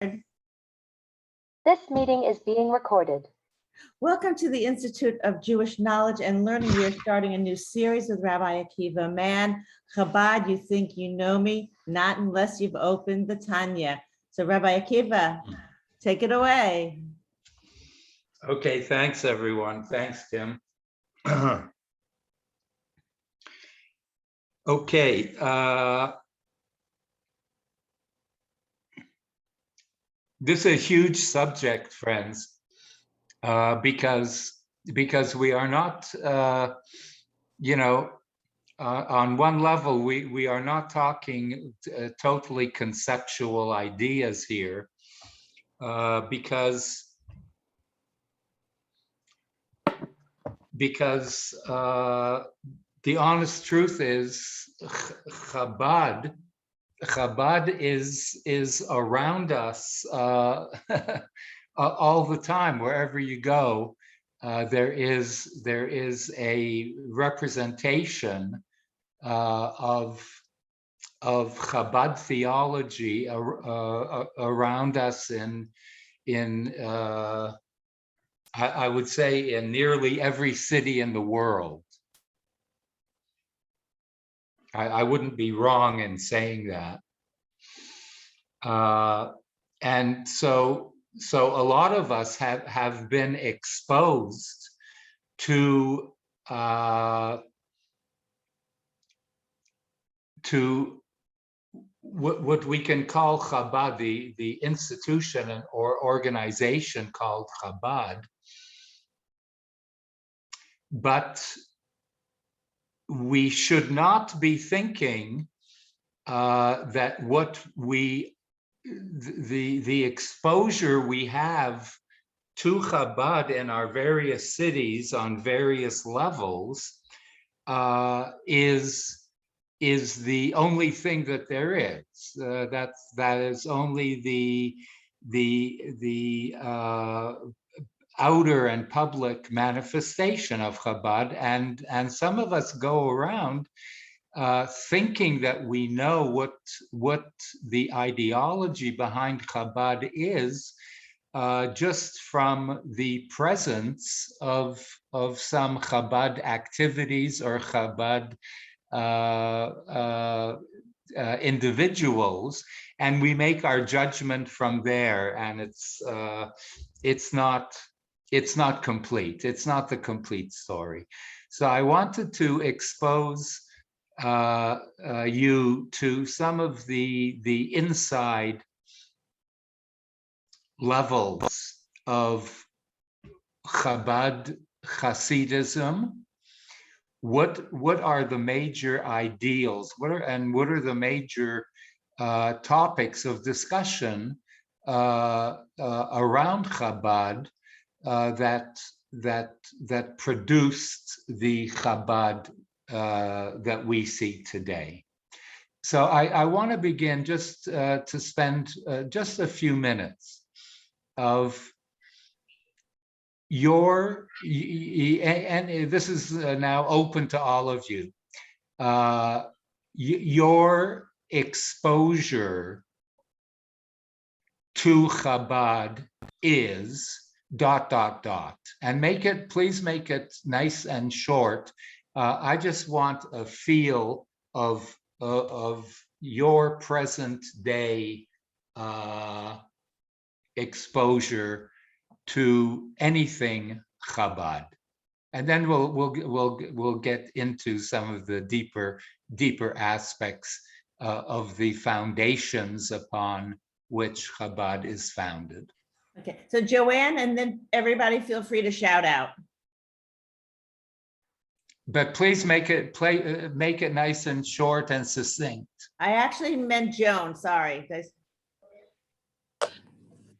This meeting is being recorded. Welcome to the Institute of Jewish Knowledge and Learning. We are starting a new series with Rabbi Akiva Man. Chabad, you think you know me? Not unless you've opened the Tanya. So Rabbi Akiva, take it away. Okay, thanks everyone. Thanks, Tim. Okay. This is a huge subject, friends, because we are not, on one level, we are not talking totally conceptual ideas here, because the honest truth is Chabad is around us all the time. Wherever you go, there is a representation of Chabad theology around us in I would say in nearly every city in the world. I wouldn't be wrong in saying that. And so a lot of us have been exposed to what we can call Chabad, the institution or organization called Chabad. But we should not be thinking that the exposure we have to Chabad in our various cities on various levels is the only thing that there is. That is only the outer and public manifestation of Chabad, and some of us go around thinking that we know what the ideology behind Chabad is, just from the presence of some Chabad activities or Chabad individuals, and we make our judgment from there, and it's not complete. It's not the complete story. So I wanted to expose you to some of the inside levels of Chabad Hasidism. What are the major ideals? What are the major topics of discussion around Chabad that produced the Chabad that we see today? So I want to begin just to spend just a few minutes of and this is now open to all of you, your exposure to Chabad is ... and please make it nice and short. I just want a feel of your present day exposure to anything Chabad, and then we'll get into some of the deeper aspects of the foundations upon which Chabad is founded. Okay, so Joanne, and then everybody feel free to shout out. But please make it nice and short and succinct. I actually meant Joan, sorry.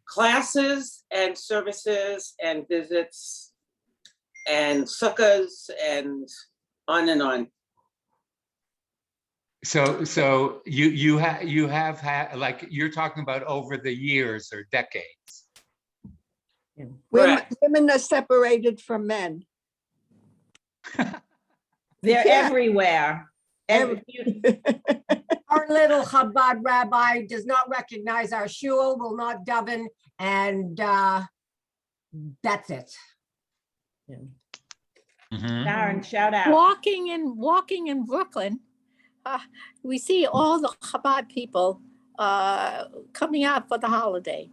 Classes and services and visits and sukkahs and on and on. So you have had, like, you're talking about over the years or decades. Women are separated from men. They're Yeah. everywhere. Our little Chabad rabbi does not recognize our shul, will not daven, and that's it. Sharon, shout out. Walking in Brooklyn, we see all the Chabad people coming out for the holiday.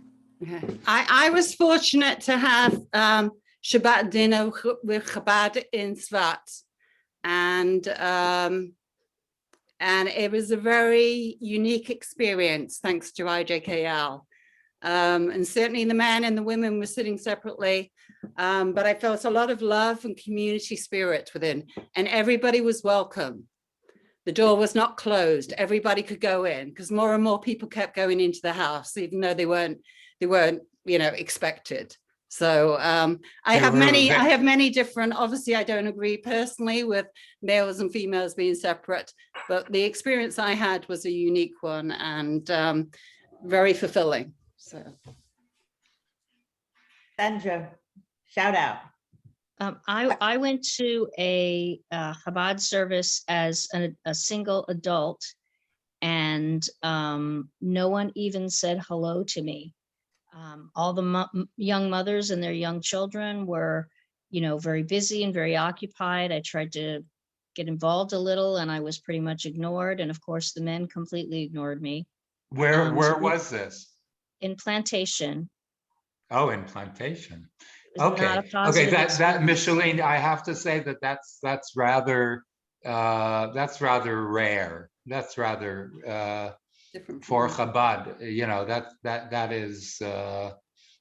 I was fortunate to have Shabbat dinner with Chabad in Tzvat, and it was a very unique experience thanks to IJKL. And certainly the men and the women were sitting separately, but I felt a lot of love and community spirit within, and everybody was welcome. The door was not closed. Everybody could go in because more and more people kept going into the house, even though they weren't, expected. So I have many different, obviously I don't agree personally with males and females being separate, but the experience I had was a unique one and very fulfilling. So. Sandra, shout out. I went to a Chabad service as a single adult, and no one even said hello to me. All the young mothers and their young children were, very busy and very occupied. I tried to get involved a little, and I was pretty much ignored. And of course, the men completely ignored me. Where was this? In Plantation. Oh, in Plantation. It was not a Okay. positive That experience. Micheline, I have to say that's rather rare. That's rather Different for from Chabad.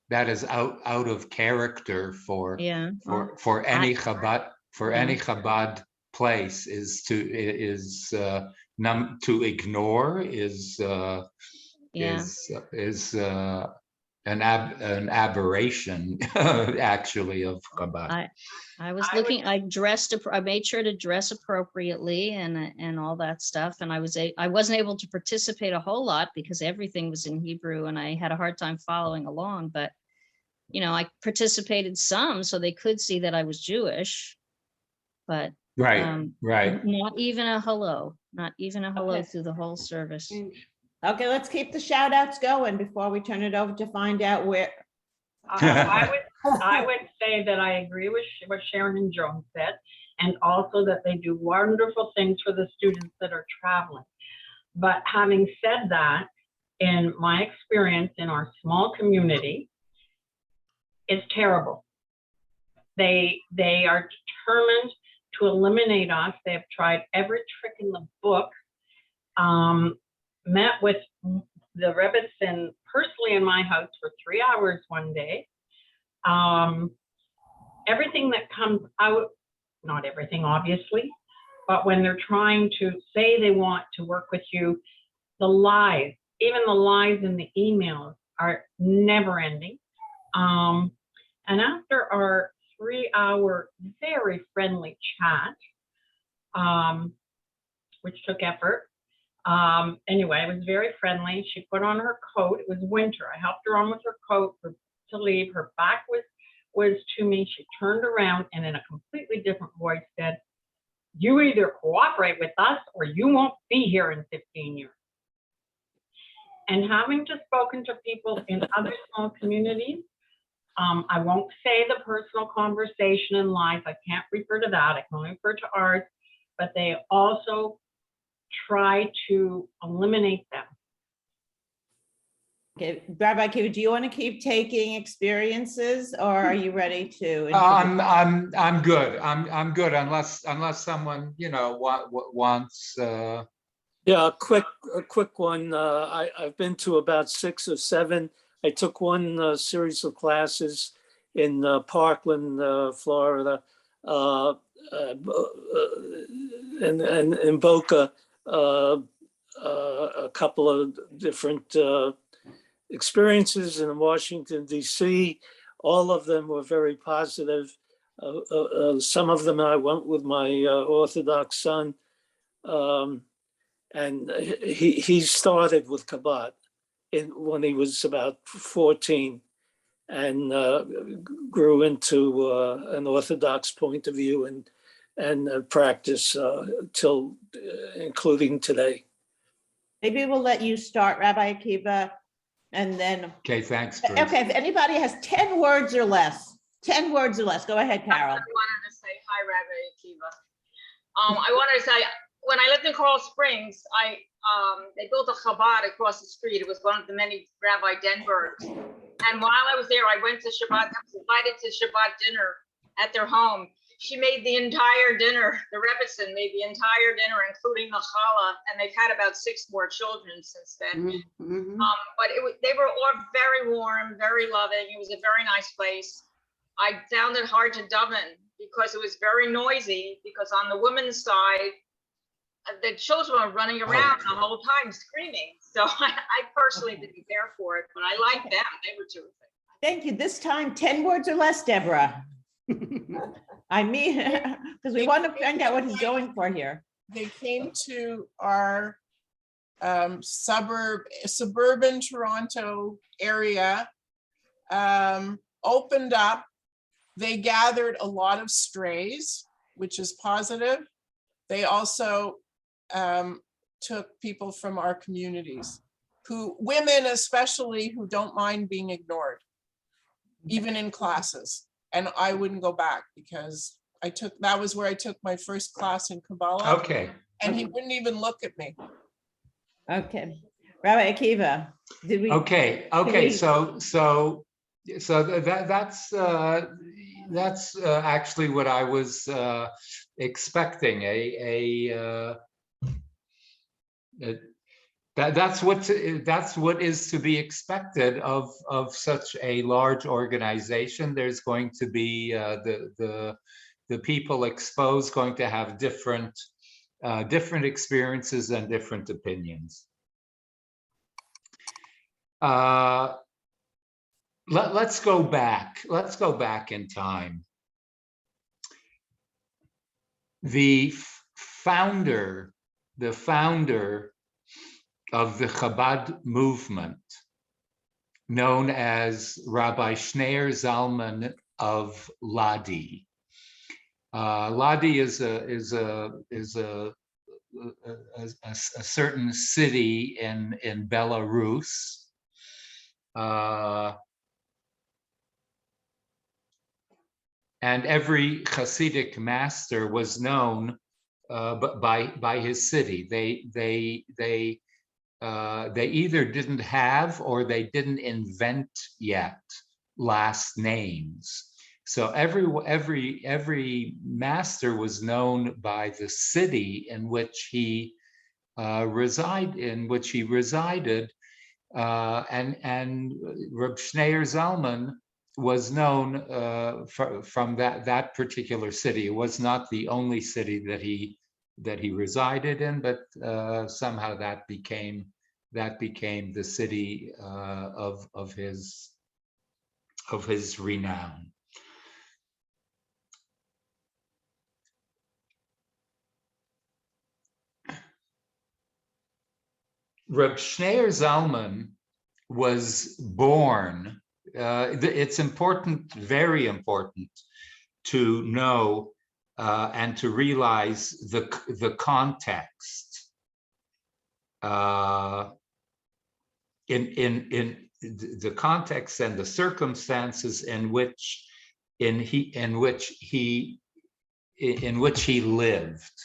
That is out of character for Yeah. any Chabad place is to ignore is an aberration actually of Chabad. I was looking, I made sure to dress appropriately and all that stuff. And I wasn't able to participate a whole lot because everything was in Hebrew and I had a hard time following along, but I participated some so they could see that I was Jewish, but Right. not even a hello Okay. through the whole service. Okay, let's keep the shout outs going before we turn it over to find out where. I would say that I agree with what Sharon and Joan said, and also that they do wonderful things for the students that are traveling. But having said that, in my experience in our small community, it's terrible. They are determined to eliminate us. They have tried every trick in the book. Met with the Rebbitzin personally in my house for 3 hours one day. Everything that comes out, not everything obviously, but when they're trying to say they want to work with you, the lies, even the lies in the emails are never ending. And after our 3-hour very friendly chat, which took effort, anyway, it was very friendly. She put on her coat. It was winter. I helped her on with her coat to leave. Her back was to me. She turned around and in a completely different voice said, "You either cooperate with us or you won't be here in 15 years. And having just spoken to people in other small communities, I won't say the personal conversation and lies. I can't refer to that. I can only refer to ours, but they also try to eliminate them. Okay, Rabbi Kiva, do you want to keep taking experiences or are you ready to? I'm good. I'm good unless someone wants. Yeah, a quick one. I've been to about 6 or 7. I took one series of classes in Parkland, Florida, and in Boca, a couple of different experiences in Washington, D.C. All of them were very positive. Some of them I went with my Orthodox son, and he started with Chabad when he was about 14 and grew into an Orthodox point of view and practice till including today. Maybe we'll let you start, Rabbi Akiva, and then, Okay, thanks, Bruce. okay, if anybody has 10 words or less, 10 words or less, go ahead, Carol. I wanted to say hi, Rabbi Akiva. I wanted to say, when I lived in Coral Springs, they built a Chabad across the street. It was one of the many Rabbi Denbergs. And while I was there, I went to Shabbat, I was invited to Shabbat dinner at their home. She made the entire dinner, the Rebbetzin made the entire dinner, including the challah, and they've had about 6 more children since then. But they were all very warm, very loving. It was a very nice place. I found it hard to daven because it was very noisy, because on the women's side, the children were running around the whole time screaming. So I personally didn't care for it, but I liked them. They were terrific. Thank you. This time, 10 words or less, Deborah. I mean, because we want to find out what he's going for here. They came to our suburban Toronto area, opened up. They gathered a lot of strays, which is positive. They also took people from our communities, women especially, who don't mind being ignored, even in classes. And I wouldn't go back because that was where I took my first class in Kabbalah. Okay. And he wouldn't even look at me. Okay. Rabbi Akiva, did we? Okay. So that's actually what I was expecting. That's what is to be expected of such a large organization. There's going to be the people exposed going to have different experiences and different opinions. Let's go back. Let's go back in time. The founder of the Chabad movement, known as Rabbi Shneur Zalman of Liadi. Liadi is a certain city in Belarus. And every Hasidic master was known by his city. They either didn't have or they didn't invent yet last names. So every master was known by the city in which he resided, and Reb Shneur Zalman was known from that particular city. It was not the only city that he resided in, but somehow that became the city of his renown. Reb Shneur Zalman was born. It's important, very important, to know and to realize the context in the context and the circumstances in which he lived.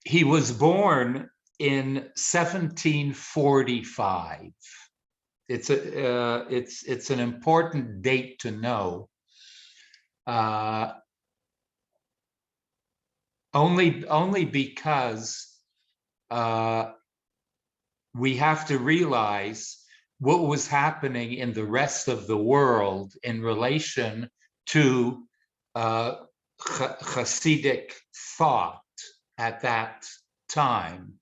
He was born in 1745. It's an important date to know. Only because we have to realize what was happening in the rest of the world in relation to Hasidic thought at that time.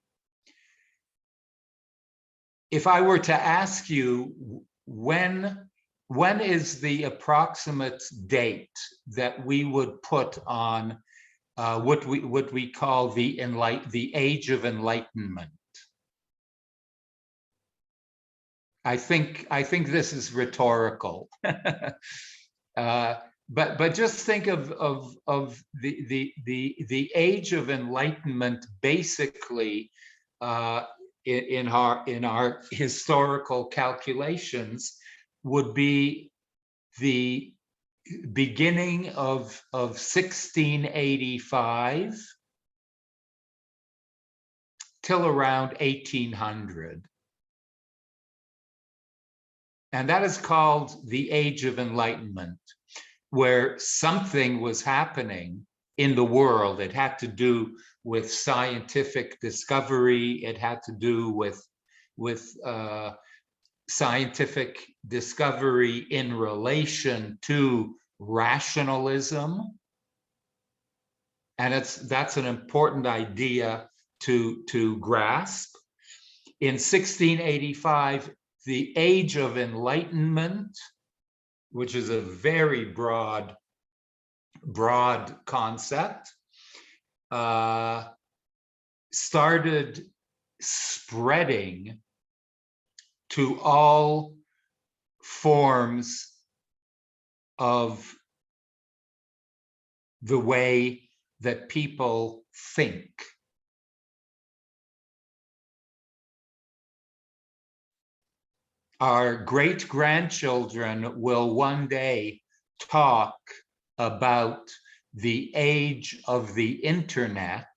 If I were to ask you when is the approximate date that we would put on what we call the Age of Enlightenment? I think this is rhetorical. But just think of the age of enlightenment, basically, in our historical calculations, would be the beginning of 1685 till around 1800. And that is called the Age of Enlightenment, where something was happening in the world. It had to do with scientific discovery. It had to do with scientific discovery in relation to rationalism. And that's an important idea to grasp. In 1685, the Age of Enlightenment, which is a very broad concept, started spreading to all forms of the way that people think. Our great-grandchildren will one day talk about the age of the internet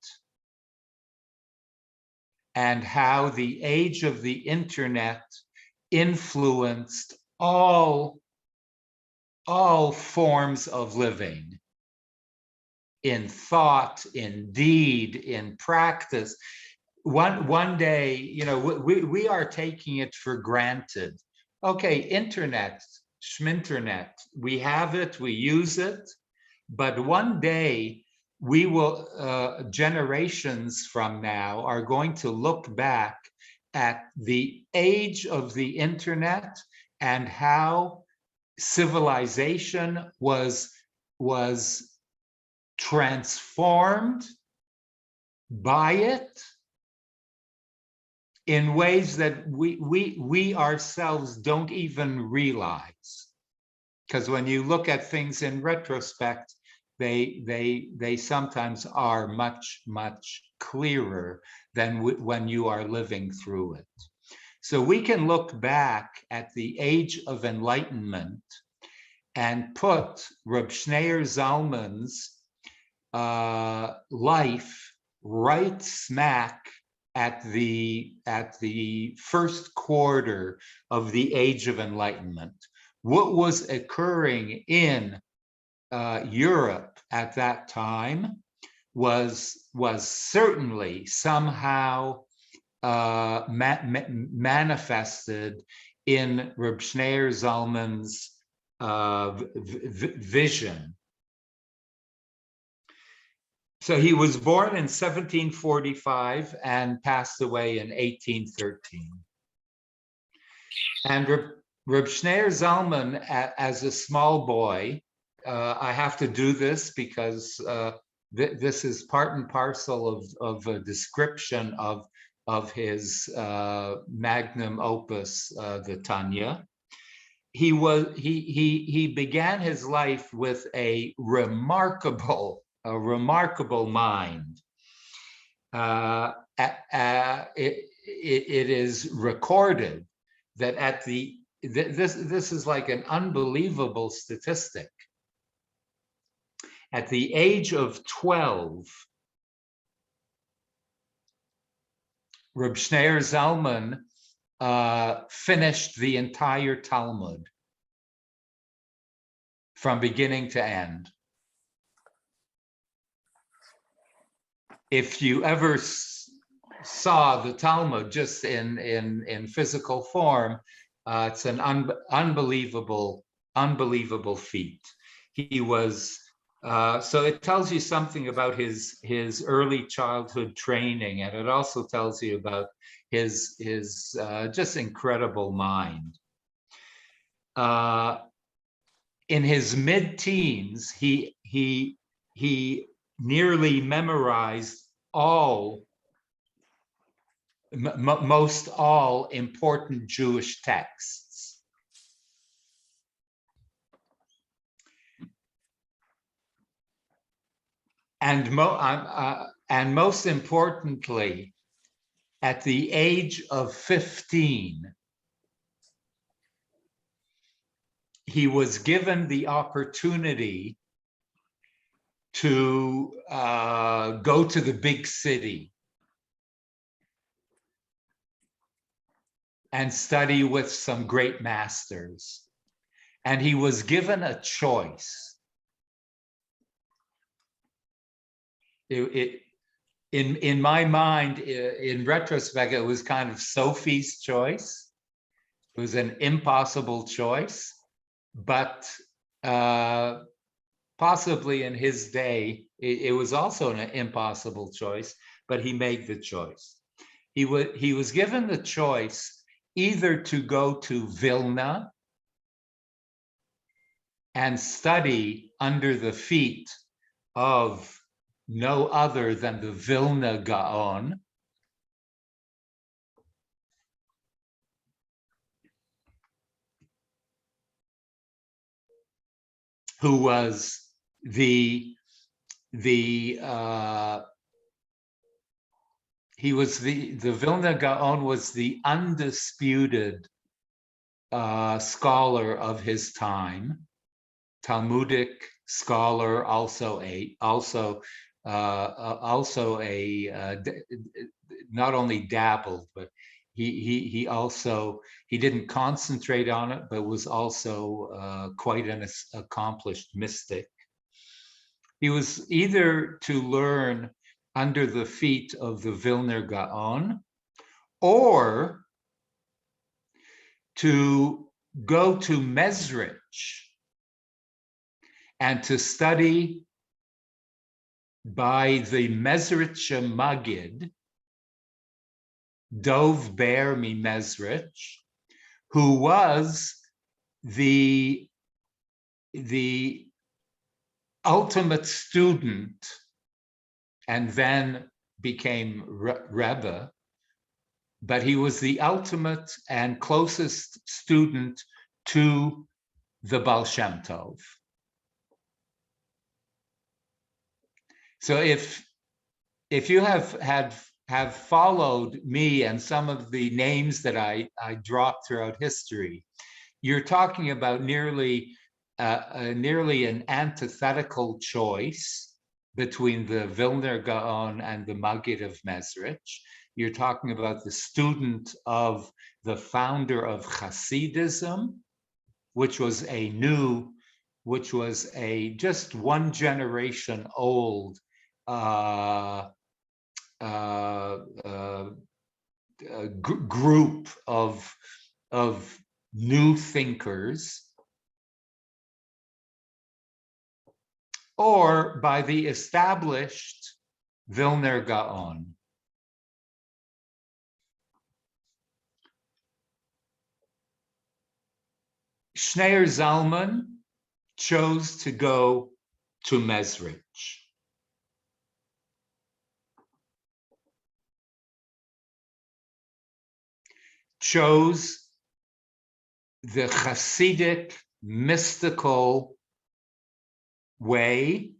and how the age of the internet influenced all forms of living, in thought, in deed, in practice. One day, you know, we are taking it for granted. Okay, internet, schminternet, we have it, we use it, but one day we will, generations from now, are going to look back at the age of the internet and how civilization was transformed by it in ways that we ourselves don't even realize. Because when you look at things in retrospect, they sometimes are much clearer than when you are living through it. So we can look back at the Age of Enlightenment and put Reb Shneur Zalman's life right smack at the first quarter of the Age of Enlightenment. What was occurring in Europe at that time was certainly somehow manifested in Reb Shneur Zalman's vision. So he was born in 1745 and passed away in 1813. And Reb Shneur Zalman, as a small boy, I have to do this because this is part and parcel of a description of his magnum opus, the Tanya. He began his life with a remarkable mind. It is recorded that this is like an unbelievable statistic. At the age of 12, Reb Shneur Zalman finished the entire Talmud from beginning to end. If you ever saw the Talmud just in physical form, it's an unbelievable feat. He was so it tells you something about his early childhood training, and it also tells you about his just incredible mind. In his mid-teens, he nearly memorized all most all important Jewish texts. And most importantly, at the age of 15, he was given the opportunity to go to the big city and study with some great masters. And he was given a choice. In my mind, in retrospect, it was kind of Sophie's choice. It was an impossible choice, but possibly in his day, it was also an impossible choice, but he made the choice. He was given the choice either to go to Vilna and study under the feet of no other than the Vilna Gaon, who was the Vilna Gaon was the undisputed scholar of his time, Talmudic scholar, also not only dabbled, but he didn't concentrate on it, but was also quite an accomplished mystic. He was either to learn under the feet of the Vilna Gaon, or to go to Mezrich and to study by the Mezricher Maggid, Dov Ber mi Mezrich, who was the ultimate student and then became Rebbe, but he was the ultimate and closest student to the Baal Shem Tov. So if you have followed me and some of the names that I dropped throughout history, you're talking about nearly an antithetical choice between the Vilna Gaon and the Maggid of Mezrich. You're talking about the student of the founder of Hasidism, which was just one generation old group of new thinkers, or by the established Vilna Gaon. Shneur Zalman chose to go to Mezrich. Chose the Hasidic mystical way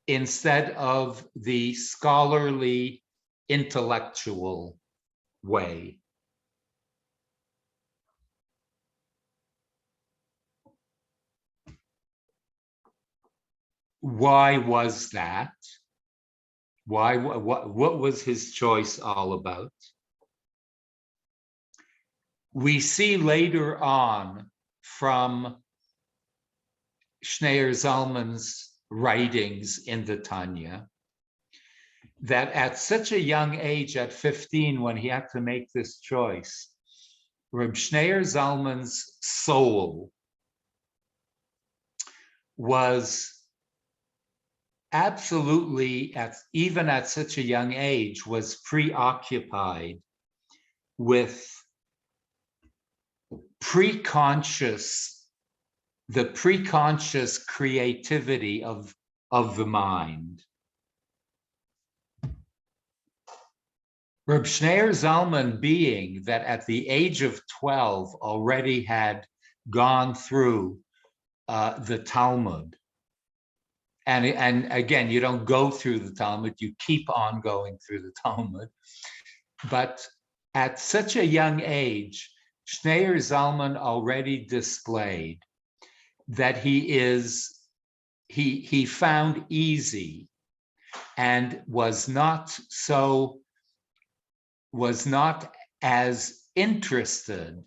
instead of the scholarly intellectual way. Why was that? What was his choice all about? We see later on from Shneur Zalman's writings in the Tanya that at such a young age, at 15, when he had to make this choice, Reb Shneur Zalman's soul was absolutely, even at such a young age, was preoccupied with the preconscious creativity of the mind. Reb Shneur Zalman, being that at the age of 12 already had gone through the Talmud. And again, you don't go through the Talmud, you keep on going through the Talmud. But at such a young age, Shneur Zalman already displayed that he found easy and was not as interested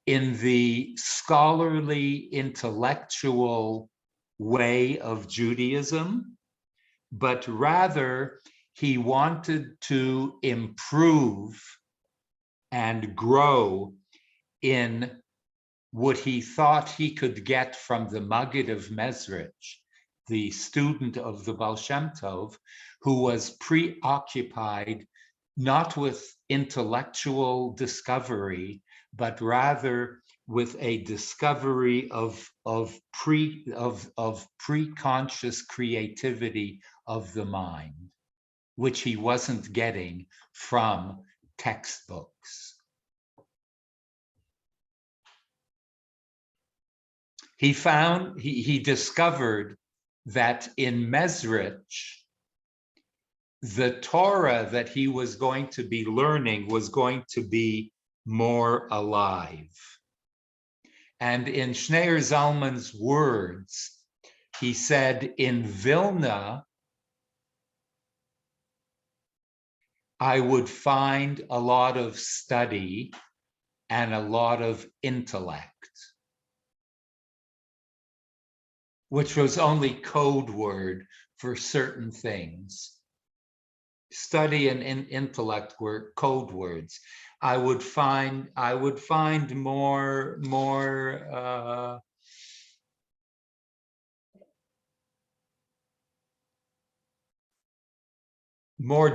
in the scholarly intellectual way of Judaism, but rather he wanted to improve and grow in what he thought he could get from the Maggid of Mezrich, the student of the Baal Shem Tov, who was preoccupied not with intellectual discovery, but rather with a discovery of pre-conscious creativity of the mind, which he wasn't getting from textbooks. He discovered that in Mezrich, the Torah that he was going to be learning was going to be more alive. And in Shneur Zalman's words, he said, in Vilna, I would find a lot of study and a lot of intellect, which was only code word for certain things. Study and intellect were code words. I would find more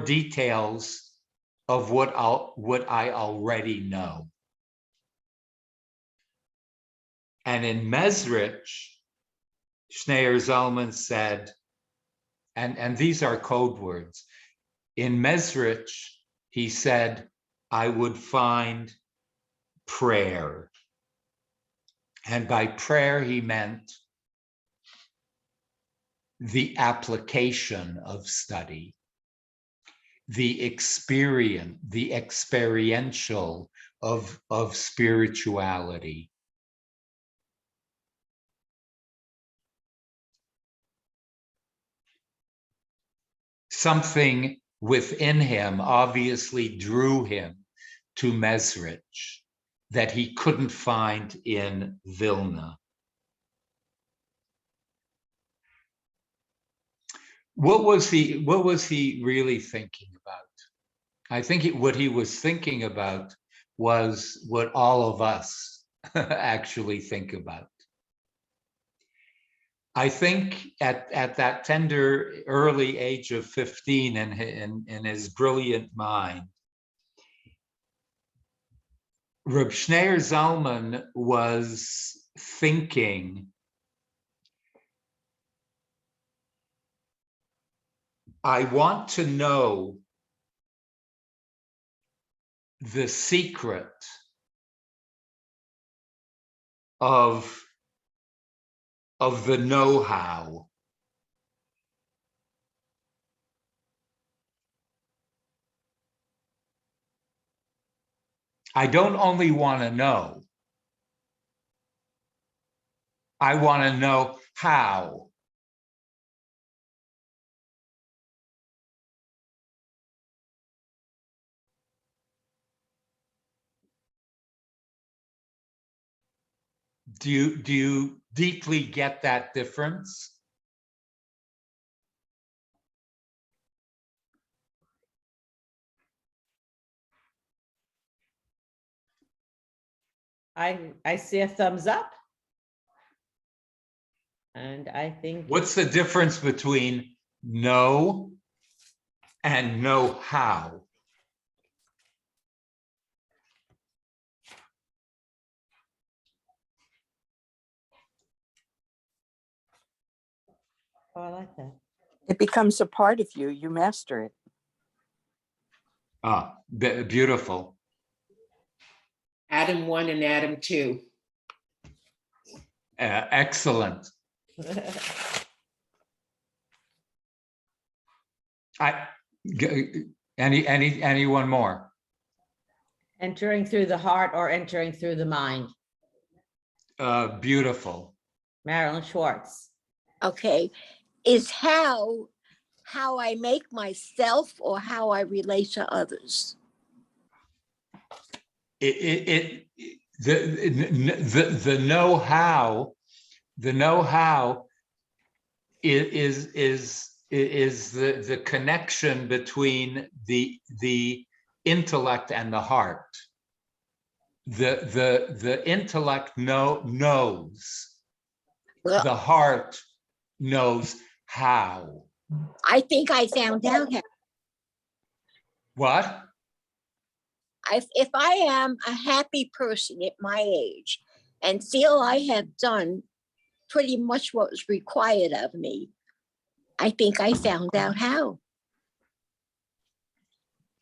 details of what I already know. And in Mezrich, Shneur Zalman said, and these are code words. In Mezrich, he said, I would find prayer. And by prayer, he meant the application of study, the experiential of spirituality. Something within him obviously drew him to Mezrich that he couldn't find in Vilna. What was he really thinking about? I think what he was thinking about was what all of us actually think about. I think at that tender early age of 15 in his brilliant mind, Reb Shneur Zalman was thinking, I want to know the secret of the know-how. I don't only want to know, I want to know how. Do you deeply get that difference? I see a thumbs up. And I think. What's the difference between know and know how? Oh, I like that. It becomes a part of you. You master it. Beautiful. Adam 1 and Adam 2. Excellent. Anyone more? Entering through the heart or entering through the mind. Beautiful. Marilyn Schwartz. Okay, is how I make myself or how I relate to others? The know-how, is the connection between the intellect and the heart. The intellect knows. Well, The heart knows how. I think I found out how. What? If I am a happy person at my age and feel I have done pretty much what was required of me, I think I found out how.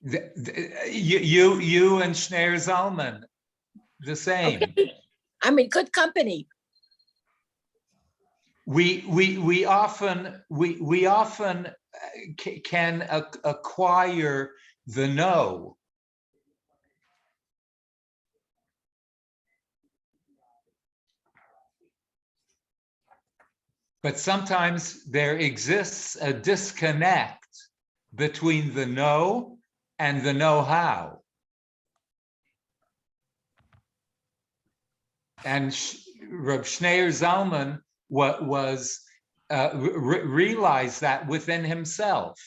You and Shneur Zalman, the same. Okay. I'm in good company. We often can acquire the know. But sometimes there exists a disconnect between the know and the know-how. And Reb Shneur Zalman realized that within himself.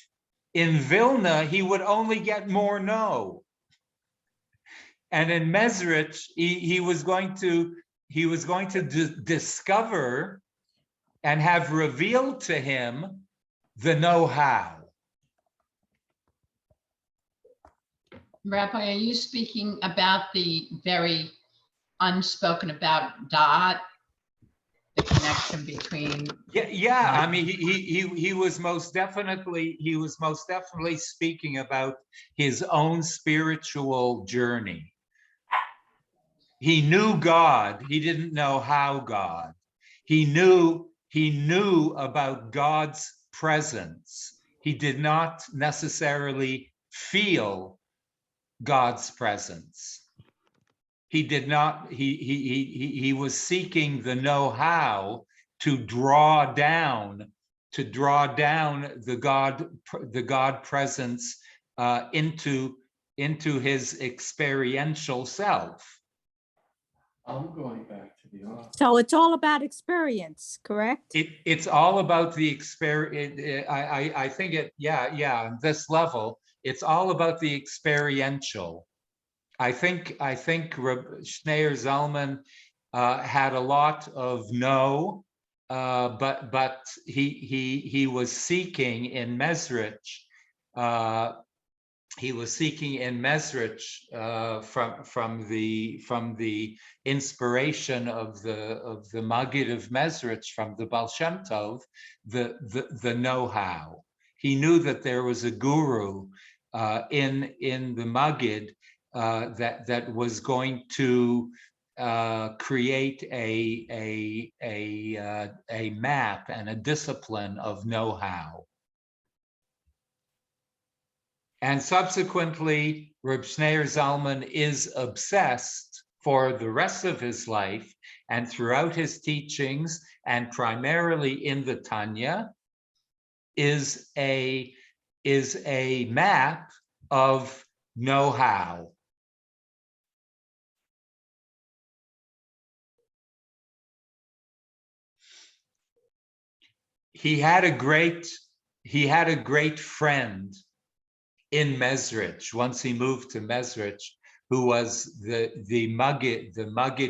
In Vilna, he would only get more know. And in Mezrich, he was going to discover and have revealed to him the know-how. Rabbi, are you speaking about the very unspoken about dot, the connection between? Yeah. I mean, he was most definitely speaking about his own spiritual journey. He knew God. He didn't know how God. He knew about God's presence. He did not necessarily feel God's presence. He did not, he was seeking the know-how to draw down the God presence into his experiential self. I'm going back to the office. So it's all about experience, correct? It's all about the experience. I think on this level, it's all about the experiential. I think Shneur Zalman had a lot of no, but he was seeking in Mezrich. He was seeking in Mezrich from the inspiration of the Maggid of Mezrich, from the Baal Shem Tov, the know-how. He knew that there was a guru in the Maggid that was going to create a map and a discipline of know-how. And subsequently, Reb Shneur Zalman is obsessed for the rest of his life and throughout his teachings, and primarily in the Tanya, is a map of know-how. He had a great friend in Mezrich, once he moved to Mezrich, who was the Maggid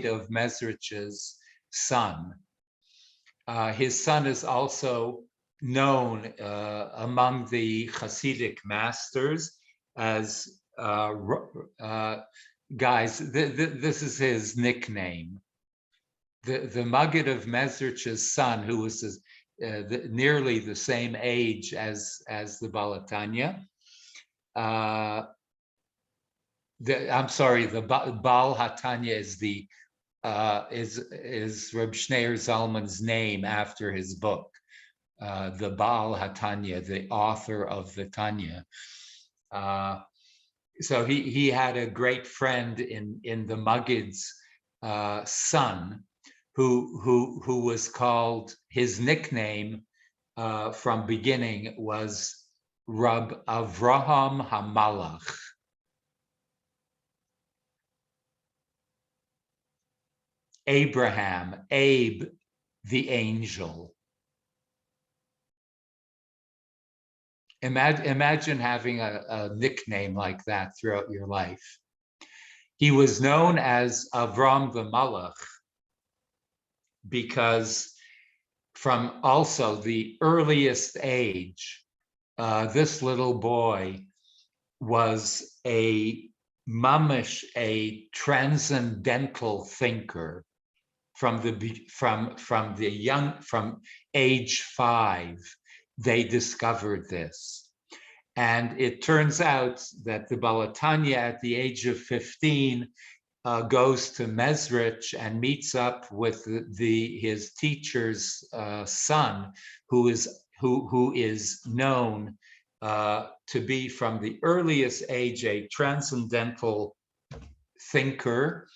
of Mezrich's son. His son is also known among the Hasidic masters as guys. This is his nickname. The Maggid of Mezrich's son, who was nearly the same age as the Baal Tanya. I'm sorry, the Baal HaTanya is the is Reb Shneur Zalman's name after his book. The Baal HaTanya, the author of the Tanya. So he had a great friend in the Maggid's son, who was called, his nickname from beginning was Rab Avraham HaMalach. Abraham, Abe, the angel. Imagine having a nickname like that throughout your life. He was known as Avram the Malach because from also the earliest age, this little boy was a mamish, a transcendental thinker from age 5. They discovered this. And it turns out that the Baal HaTanya at the age of 15 goes to Mezrich and meets up with his teacher's son, who is known to be from the earliest age a transcendental thinker,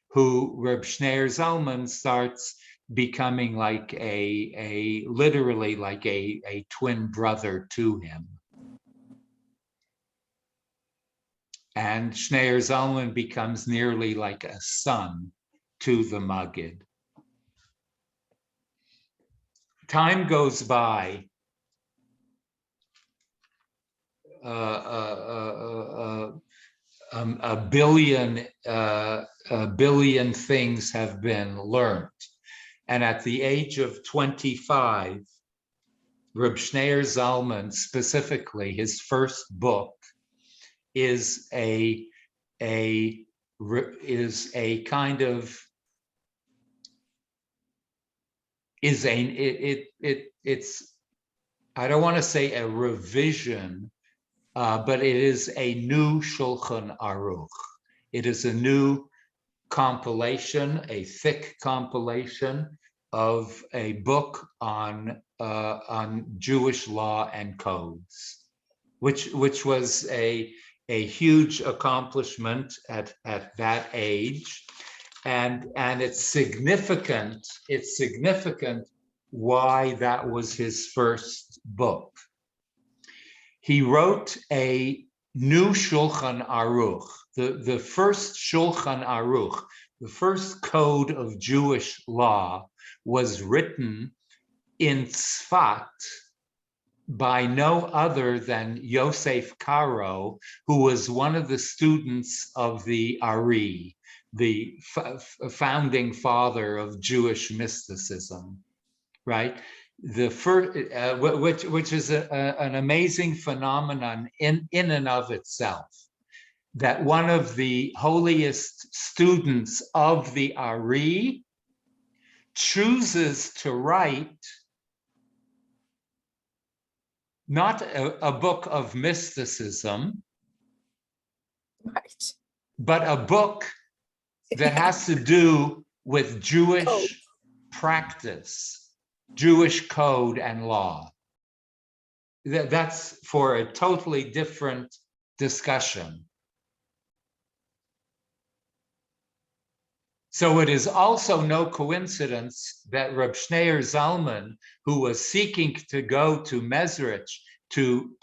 who Reb Shneur Zalman starts becoming like literally like a twin brother to him. And Shneur Zalman becomes nearly like a son to the Maggid. Time goes by. A billion things have been learned. And at the age of 25, Reb Shneur Zalman, specifically, his first book is a kind of it's I don't want to say a revision, but it is a new Shulchan Aruch. It is a new compilation, a thick compilation of a book on Jewish law and codes, which was a huge accomplishment at that age, and it's significant. It's significant why that was his first book. He wrote a new Shulchan Aruch, the first Shulchan Aruch, the first code of Jewish law, was written in Tzfat by no other than Yosef Karo, who was one of the students of the Ari, the founding father of Jewish mysticism, right? The first, which is an amazing phenomenon in and of itself, that one of the holiest students of the Ari chooses to write not a book of mysticism, Right. but a book that has to do with Jewish practice, Jewish code and law. That's for a totally different discussion. So it is also no coincidence that Reb Shneur Zalman, who was seeking to go to Mezrich to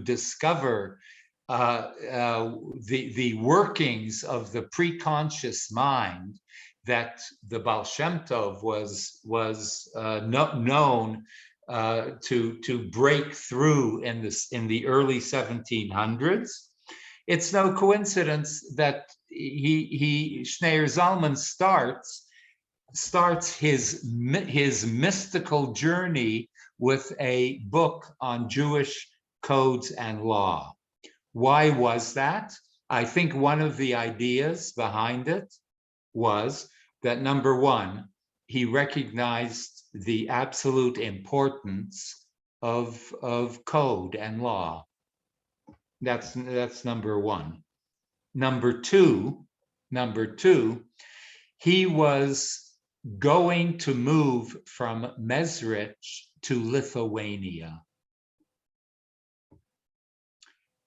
discover the workings of the pre-conscious mind, that the Baal Shem Tov was known to break through in the early 1700s. It's no coincidence that Shneur Zalman starts his mystical journey with a book on Jewish codes and law. Why was that? I think one of the ideas behind it was that, number one, he recognized the absolute importance of code and law. That's number one. Number two, he was going to move from Mezrich to Lithuania.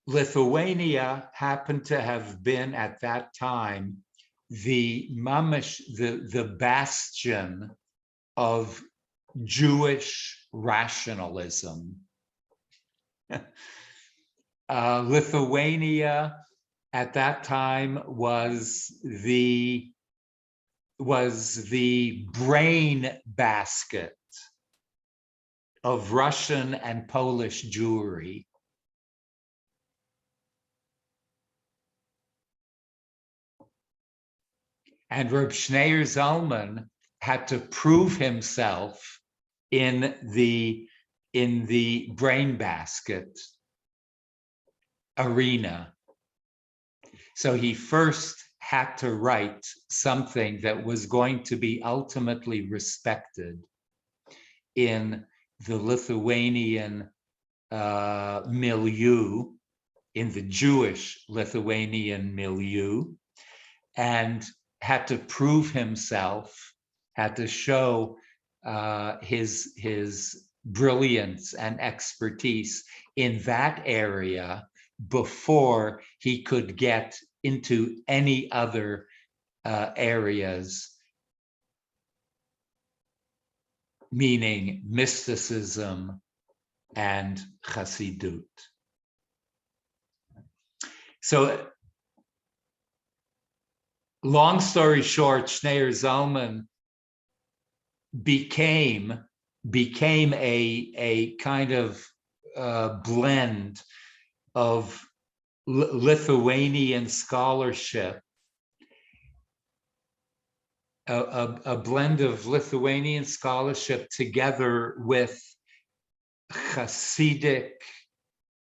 Lithuania happened to have been at that time the bastion of Jewish rationalism. Lithuania at that time was the brain basket of Russian and Polish Jewry. And Reb Shneur Zalman had to prove himself in the brain basket arena. So he first had to write something that was going to be ultimately respected in the Lithuanian milieu, in the Jewish Lithuanian milieu, and had to prove himself, had to show his brilliance and expertise in that area before he could get into any other areas, meaning mysticism and Chassidut. So, long story short, Shneur Zalman became a kind of blend of Lithuanian scholarship, a blend of Lithuanian scholarship together with Hasidic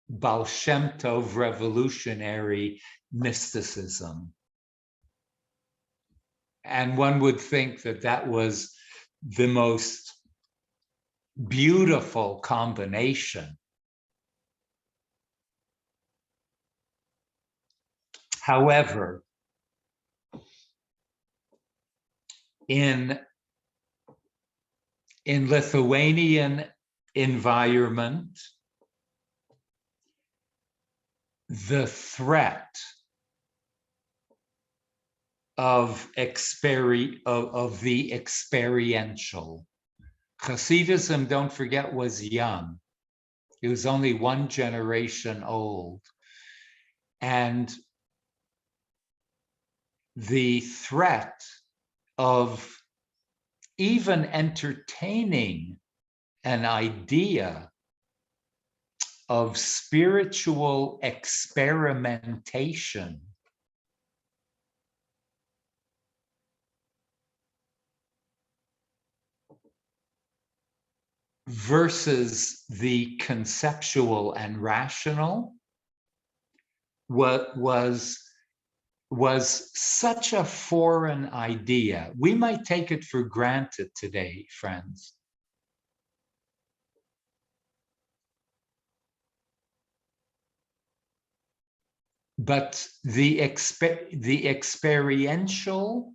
Baal Shem Tov revolutionary mysticism. And one would think that that was the most beautiful combination. However, in Lithuanian environment, the threat of the experiential. Hasidism, don't forget, was young. It was only one generation old. And the threat of even entertaining an idea of spiritual experimentation versus the conceptual and rational was such a foreign idea. We might take it for granted today, friends. But the experiential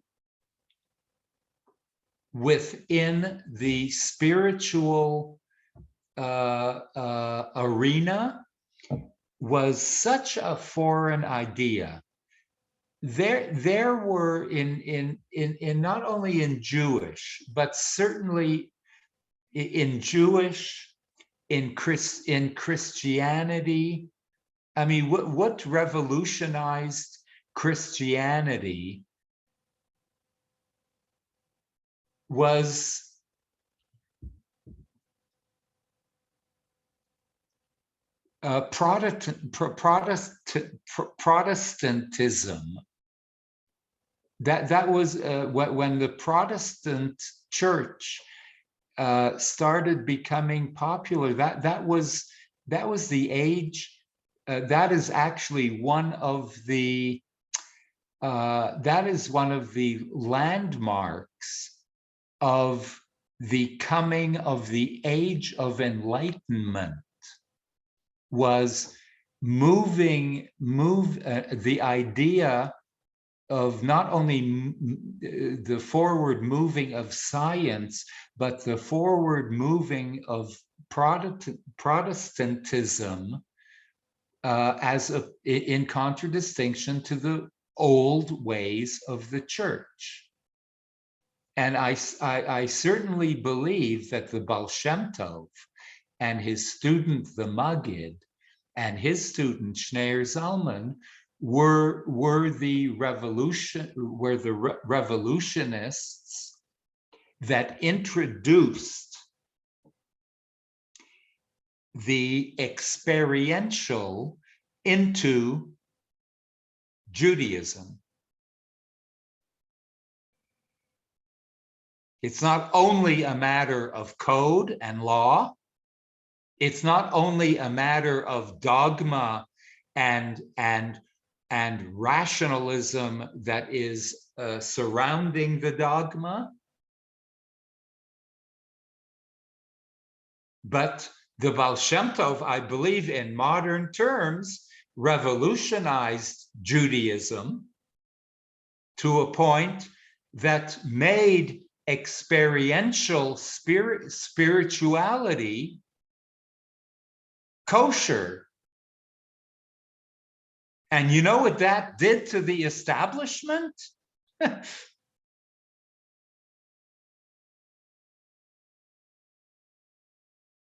within the spiritual arena was such a foreign idea. There were in not only in Jewish, but certainly in Jewish, in Christianity. I mean, what revolutionized Christianity was Protestantism. That was when the Protestant church started becoming popular. That was the age. That is actually one of the landmarks of the coming of the Age of Enlightenment, was the idea of not only the forward moving of science, but the forward moving of Protestantism in contradistinction to the old ways of the church. And I certainly believe that the Baal Shem Tov and his student, the Maggid, and his student, Shneur Zalman, were the revolutionists that introduced the experiential into Judaism. It's not only a matter of code and law. It's not only a matter of dogma and rationalism that is surrounding the dogma, but the Baal Shem Tov, I believe, in modern terms, revolutionized Judaism to a point that made experiential spirituality kosher. And you know what that did to the establishment?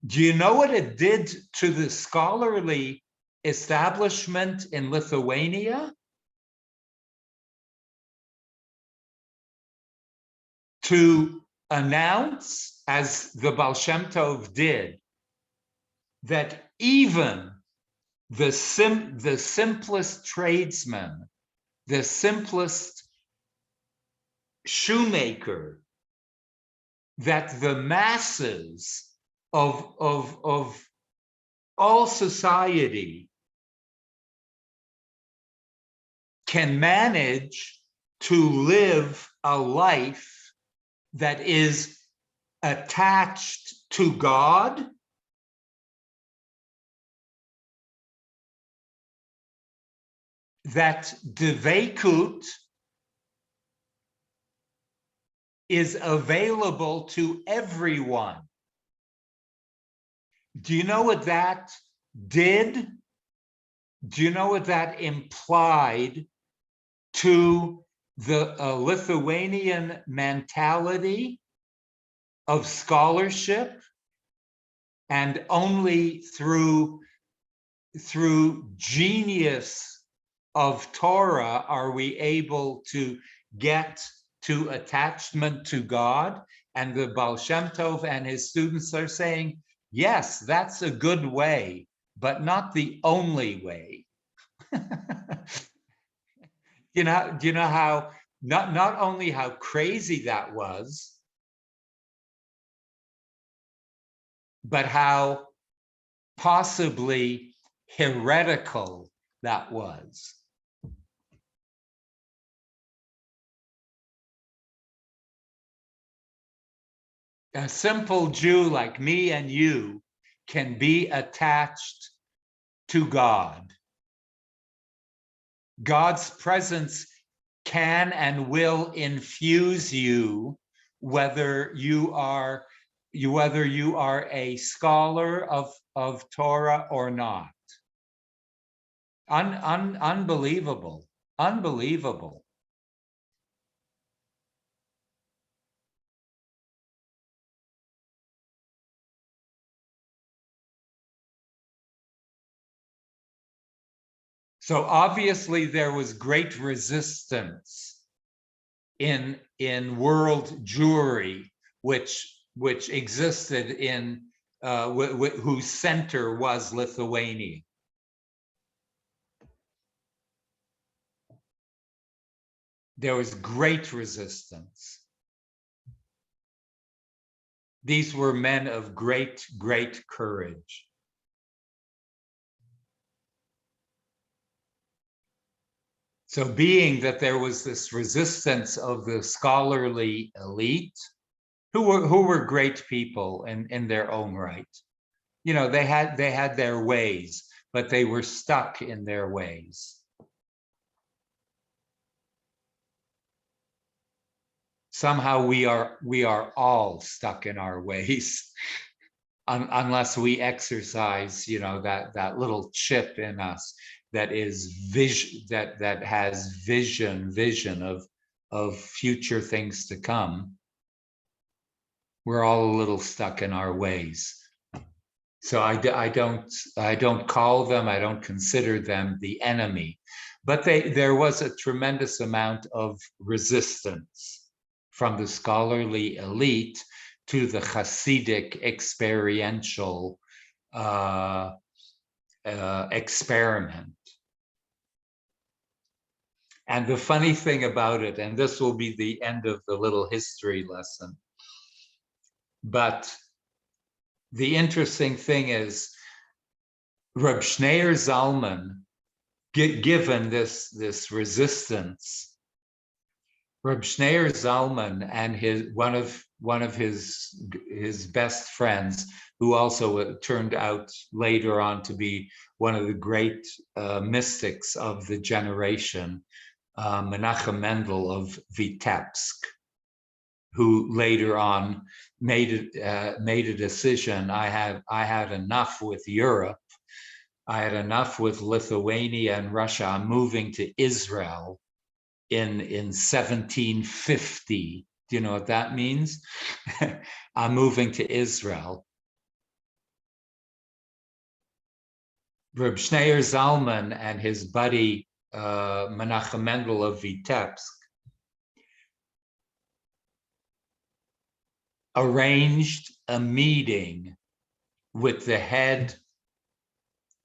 Do you know what it did to the scholarly establishment in Lithuania? To announce, as the Baal Shem Tov did, that even the simplest tradesman, the simplest shoemaker, that the masses of all society can manage to live a life that is attached to God, that dveikut is available to everyone. Do you know what that did? Do you know what that implied to the Lithuanian mentality of scholarship? And only through genius of Torah are we able to get to attachment to God. And the Baal Shem Tov and his students are saying, yes, that's a good way, but not the only way. Do you know how, not only how crazy that was, but how possibly heretical that was. A simple Jew like me and you can be attached to God. God's presence can and will infuse you, whether you are a scholar of Torah or not. Unbelievable, unbelievable. So obviously there was great resistance in world Jewry, which existed in whose center was Lithuania. There was great resistance. These were men of great courage. So being that there was this resistance of the scholarly elite, who were great people in their own right, you know, they had their ways, but they were stuck in their ways. Somehow we are all stuck in our ways, unless we exercise, you know, that little chip in us that is vision, that has vision of future things to come. We're all a little stuck in our ways. So I don't call them, I don't consider them the enemy, but there was a tremendous amount of resistance from the scholarly elite to the Hasidic experiential experiment. And the funny thing about it, and this will be the end of the little history lesson, but the interesting thing is Reb Shneur Zalman, given this resistance, Reb Shneur Zalman and one of his best friends, who also turned out later on to be one of the great mystics of the generation, Menachem Mendel of Vitebsk, who later on made a decision. I had enough with Europe. I had enough with Lithuania and Russia. I'm moving to Israel in 1750. Do you know what that means? I'm moving to Israel. Reb Shneur Zalman and his buddy Menachem Mendel of Vitebsk arranged a meeting with the head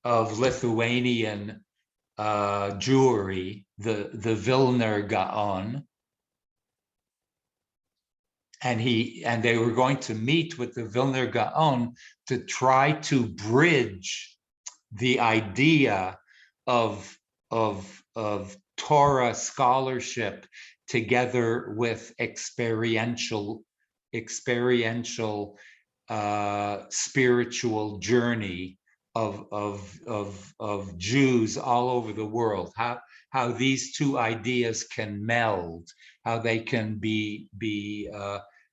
of Lithuanian Jewry, the Vilner Gaon, and they were going to meet with the Vilner Gaon to try to bridge the idea of Torah scholarship together with experiential spiritual journey of Jews all over the world. How these two ideas can meld, how they can be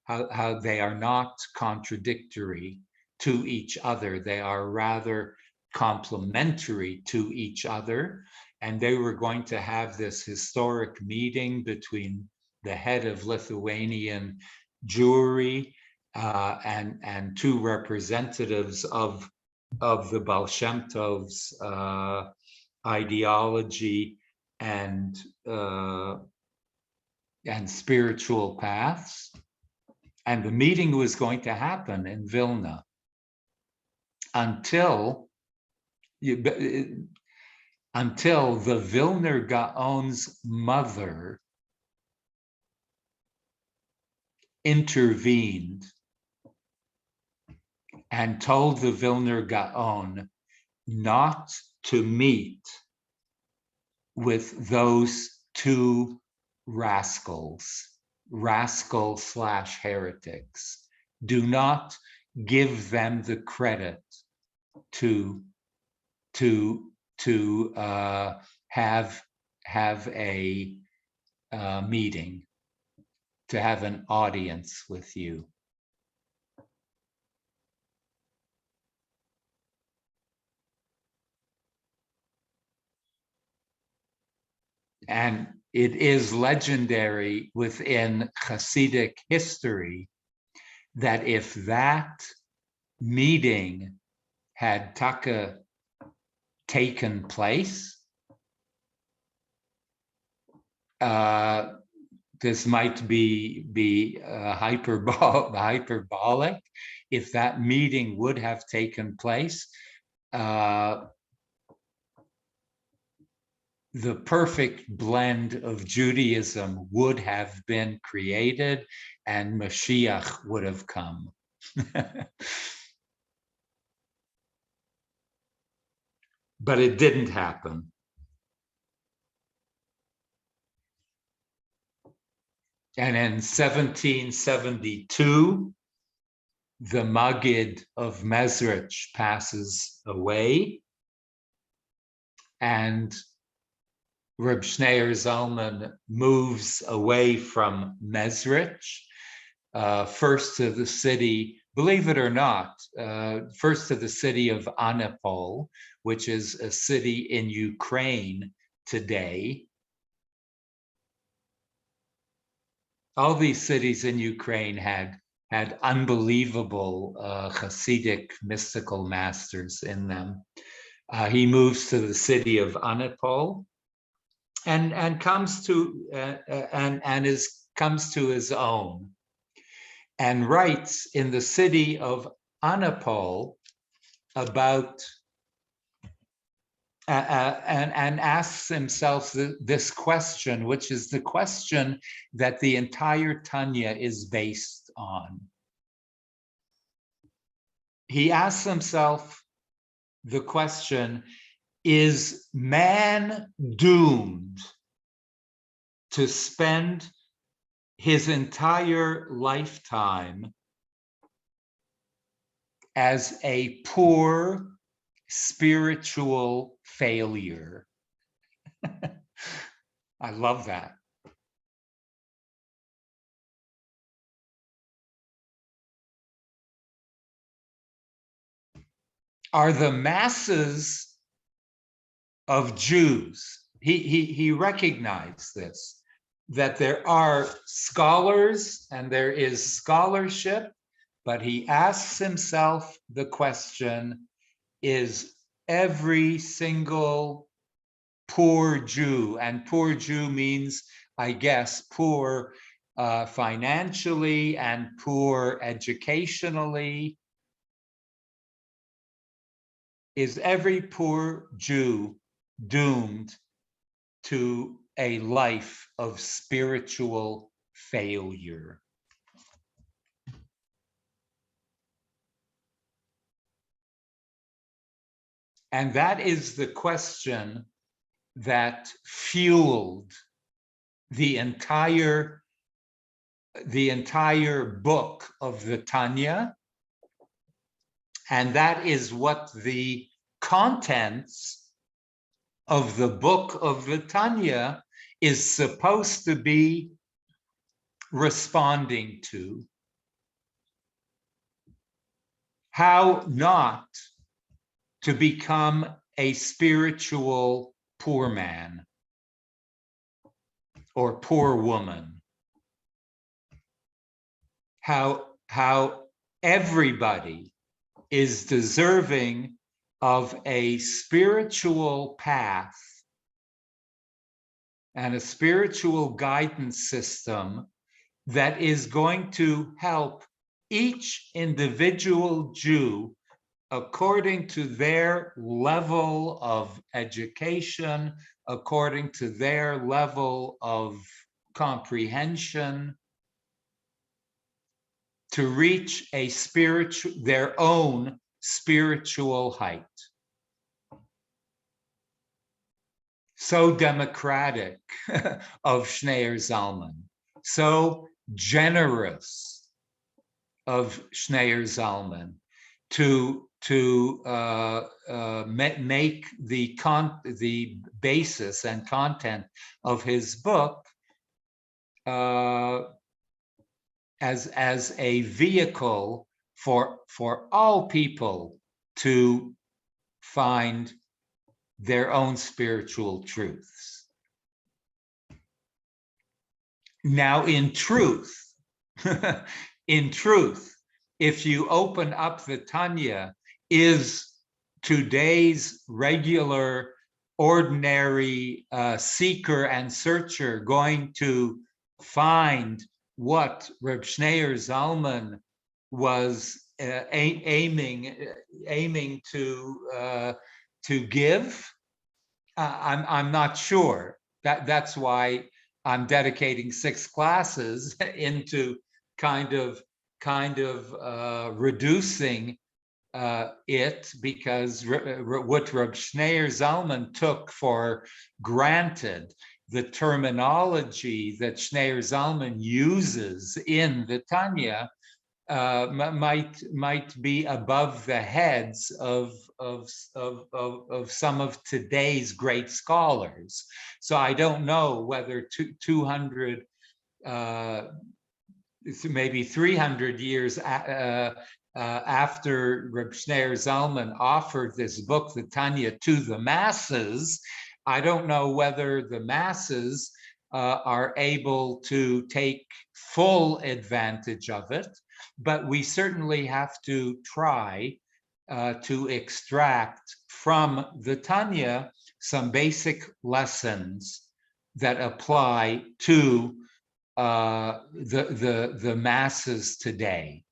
how they are not contradictory to each other. They are rather complementary to each other. And they were going to have this historic meeting between the head of Lithuanian Jewry and two representatives of the Baal Shem Tov's ideology and spiritual paths. And the meeting was going to happen in Vilna until the Vilner Gaon's mother intervened and told the Vilner Gaon not to meet with those two rascal/heretics. Do not give them the credit to have a meeting, to have an audience with you. And it is legendary within Hasidic history that if that meeting had taken place, this might be hyperbolic. If that meeting would have taken place, the perfect blend of Judaism would have been created and Mashiach would have come. But it didn't happen. And in 1772, the Maggid of Mezrich passes away. and Reb Shneur Zalman moves away from Mezrich, first to the city, believe it or not, first to the city of Anipol, which is a city in Ukraine today. All these cities in Ukraine had unbelievable Hasidic mystical masters in them. He moves to the city of Anipol and comes to his own, and writes in the city of Anipol about and asks himself this question, which is the question that the entire Tanya is based on. He asks himself the question, is man doomed to spend his entire lifetime as a poor spiritual failure? I love that. Are the masses of Jews, he recognized this, that there are scholars and there is scholarship, but he asks himself the question, is every single poor Jew, and poor Jew means, I guess, poor financially and poor educationally, is every poor Jew doomed to a life of spiritual failure? And that is the question that fueled the entire book of the Tanya. And that is what the contents of the book of the Tanya is supposed to be responding to. How not to become a spiritual poor man or poor woman. How everybody is deserving of a spiritual path and a spiritual guidance system that is going to help each individual Jew according to their level of education, according to their level of comprehension, to reach a their own spiritual height. So democratic of Shneur Zalman, so generous of Shneur Zalman to make the basis and content of his book as a vehicle for all people to find their own spiritual truths. Now, in truth, if you open up the Tanya, is today's regular, ordinary seeker and searcher going to find what Reb Shneur Zalman was aiming to give? I'm not sure. That's why I'm dedicating 6 classes into kind of reducing it, because what Reb Shneur Zalman took for granted, the terminology that Shneur Zalman uses in the Tanya, might be above the heads of some of today's great scholars. So I don't know whether 200, maybe 300 years after Reb Shneur Zalman offered this book, the Tanya, to the masses, I don't know whether the masses are able to take full advantage of it, but we certainly have to try to extract from the Tanya some basic lessons that apply to the masses today.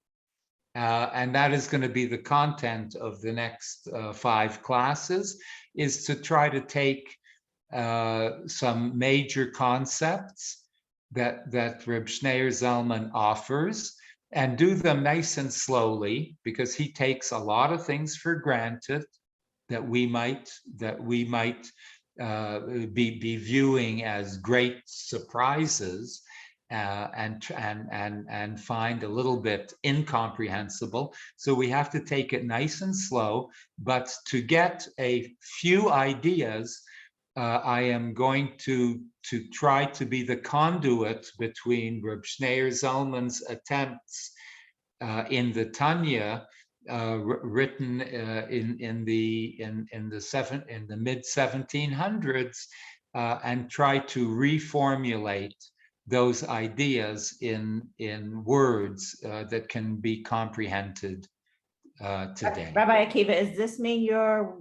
And that is going to be the content of the next 5 classes, is to try to take some major concepts that Reb Shneur Zalman offers and do them nice and slowly, because he takes a lot of things for granted that we might be viewing as great surprises, and find a little bit incomprehensible. So we have to take it nice and slow, but to get a few ideas, I am going to try to be the conduit between Reb Shneur Zalman's attempts in the Tanya, written in the mid 1700s, and try to reformulate those ideas in words that can be comprehended today. Rabbi Akiva, does this mean you're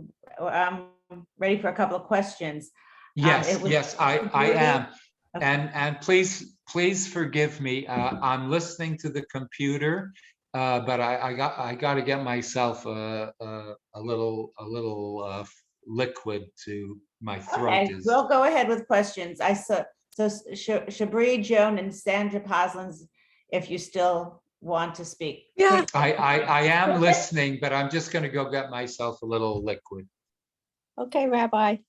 ready for a couple of questions? Yes, yes, I am. Okay. And please forgive me. I'm listening to the computer, but I got to get myself a little liquid to my throat. Okay, we'll go ahead with questions. So Shabri, Joan, and Sandra Poslins, if you still want to speak. Yeah. I am listening, but I'm just going to go get myself a little liquid. Okay, Rabbi,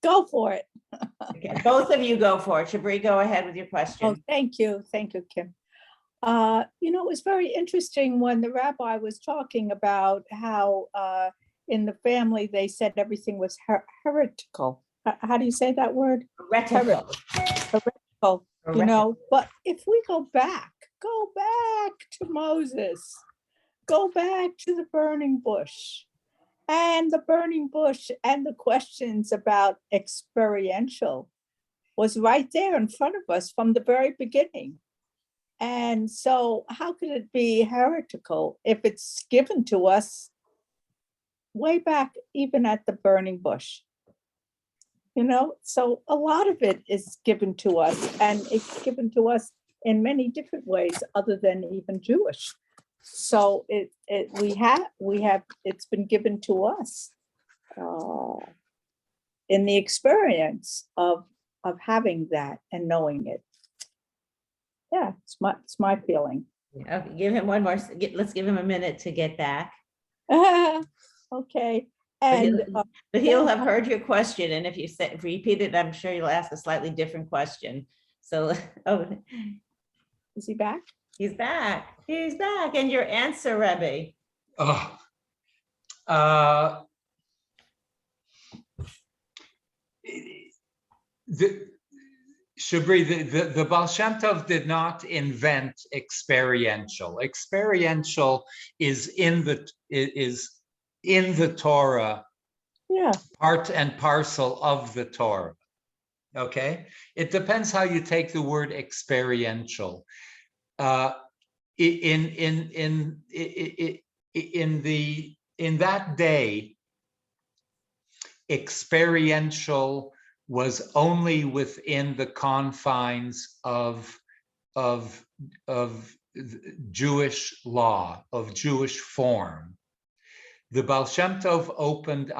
go for it. Okay, both of you go for it. Shabri, go ahead with your question. Oh, thank you, Kim. You know, it was very interesting when the rabbi was talking about how in the family they said everything was heretical. How do you say that word? Heretical. Heretical, you know, but if we go back to Moses, go back to the burning bush, and the burning bush and the questions about experiential was right there in front of us from the very beginning. And so how could it be heretical if it's given to us way back, even at the burning bush? You know, so a lot of it is given to us, and it's given to us in many different ways other than even Jewish. So we have it's been given to us in the experience of having that and knowing it. Yeah, it's my feeling. Okay, give him one more. Let's give him a minute to get back. Okay. And but he'll have heard your question, and if you repeat it, I'm sure you'll ask a slightly different question. So, is he back? He's back. He's back. And your answer, Rabbi. Shabri, the Baal Shem Tov did not invent experiential. Experiential is in the Torah, yeah, part and parcel of the Torah. Okay, it depends how you take the word experiential. In that day, experiential was only within the confines of Jewish law, of Jewish form. The Baal Shem Tov opened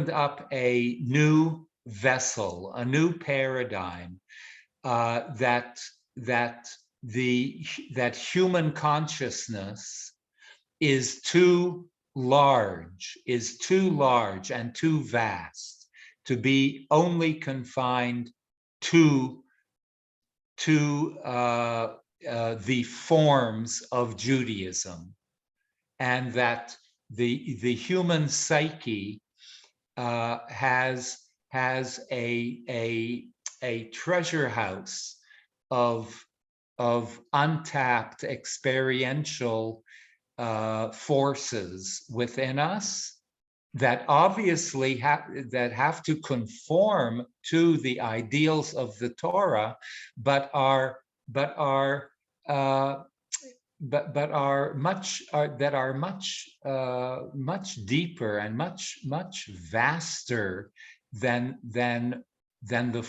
up a new vessel, a new paradigm, that human consciousness is too large and too vast to be only confined to the forms of Judaism, and that the human psyche has a treasure house of untapped experiential forces within us that obviously have to conform to the ideals of the Torah, but are much deeper and much vaster than the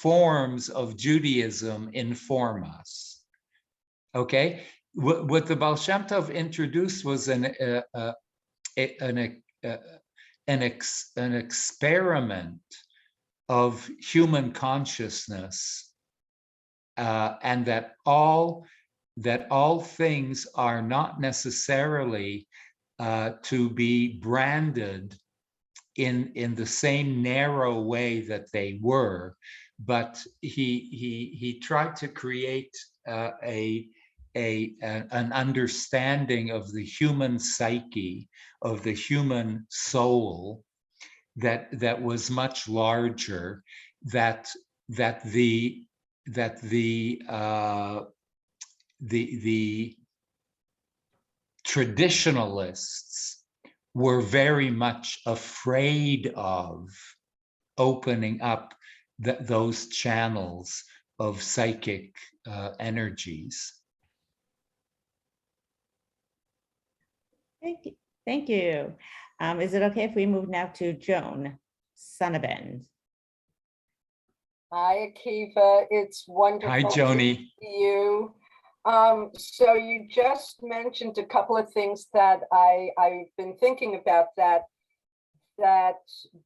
forms of Judaism inform us. Okay, what the Baal Shem Tov introduced was an experiment of human consciousness, and that all things are not necessarily to be branded in the same narrow way that they were, but he tried to create an understanding of the human psyche, of the human soul, that was much larger, that the traditionalists were very much afraid of opening up those channels of psychic energies. Thank you. Thank you. Is it okay if we move now to Joan Sonnabend? Hi, Akiva. It's wonderful Hi, Joni. to see you. So you just mentioned a couple of things that I've been thinking about, that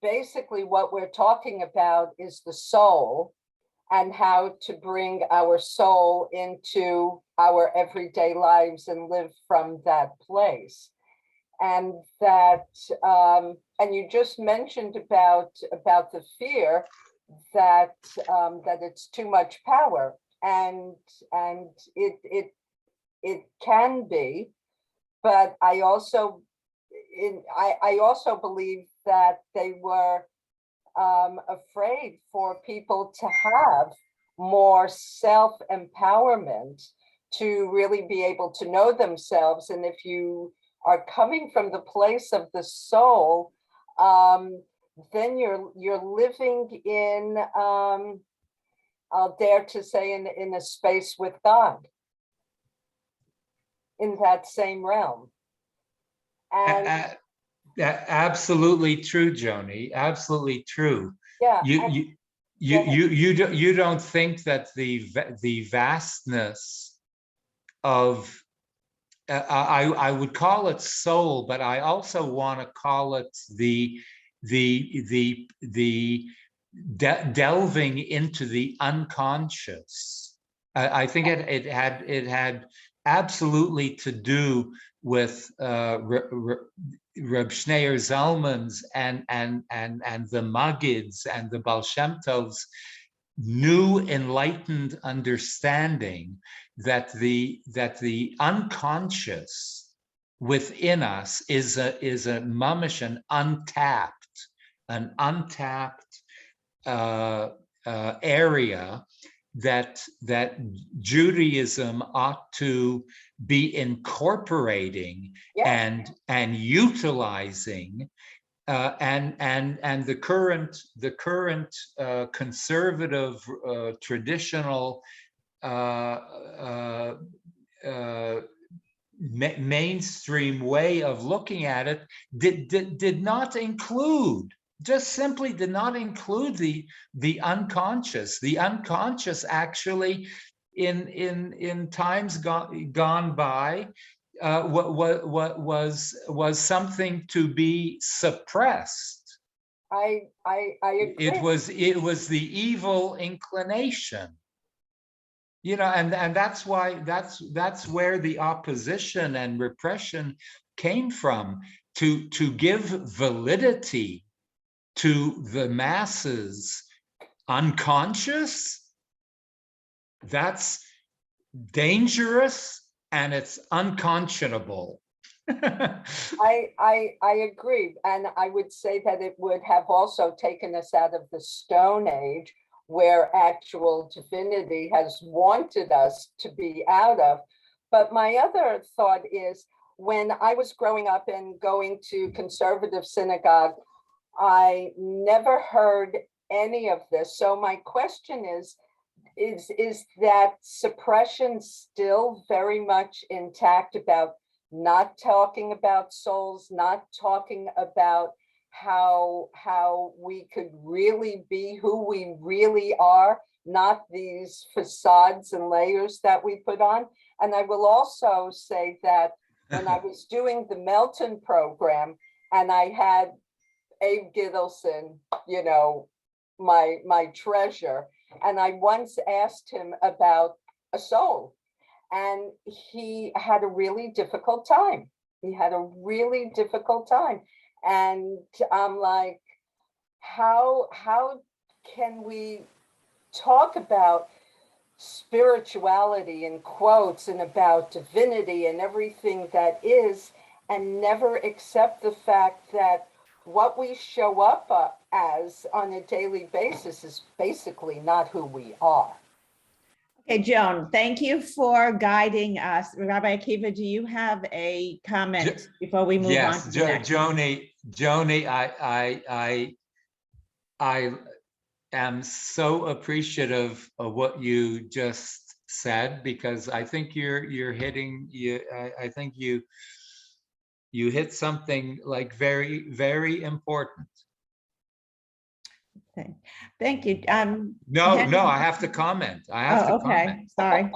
basically what we're talking about is the soul and how to bring our soul into our everyday lives and live from that place. And that, and you just mentioned about the fear that it's too much power, and it can be, but I also believe that they were afraid for people to have more self-empowerment, to really be able to know themselves. And if you are coming from the place of the soul, then you're living in, I'll dare to say, in a space with God, in that same realm. And absolutely true, Joni. Absolutely true. yeah, you don't think that the vastness of I would call it soul, but I also want to call it the delving into the unconscious. I think it had absolutely to do with Reb Shneur Zalman's and the Magids and the Baal Shem Tov's new enlightened understanding that the unconscious within us is a mamish, an untapped area that Judaism ought to be incorporating and utilizing, and the current conservative traditional mainstream way of looking at it did not include, just simply did not include the unconscious. The unconscious actually in times gone by what was something to be suppressed. I agree. It was the evil inclination, and that's why that's where the opposition and repression came from, to give validity to the masses unconscious, that's dangerous and it's unconscionable. I agree. And I would say that it would have also taken us out of the Stone Age, where actual divinity has wanted us to be out of. But my other thought is, when I was growing up and going to conservative synagogue, I never heard any of this. So my question is that suppression still very much intact about not talking about souls, not talking about how we could really be who we really are, not these facades and layers that we put on? And I will also say that when I was doing the Melton program and I had Abe Gittleson, you know, my treasure, and I once asked him about a soul, and he had a really difficult time. He had a really difficult time. And I'm like, how can we talk about spirituality in quotes and about divinity and everything that is, and never accept the fact that what we show up as on a daily basis is basically not who we are. Okay, Joan, thank you for guiding us. Rabbi Akiva, do you have a comment before we move on to the next? Joni, I am so appreciative of what you just said, because I think you're hitting, I think you hit something like very, very important. Okay. Thank you. No, I have to comment. I have to comment. Sorry.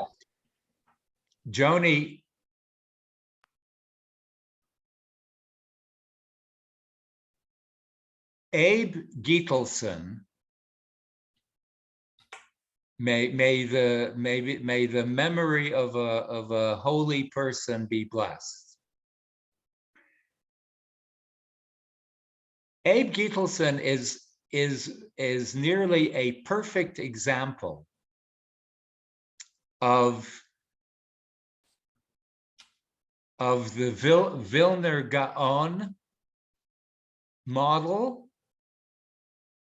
Joni, Abe Gittleson, may the memory of a holy person be blessed. Abe Gittleson is nearly a perfect example of the Vilner Gaon model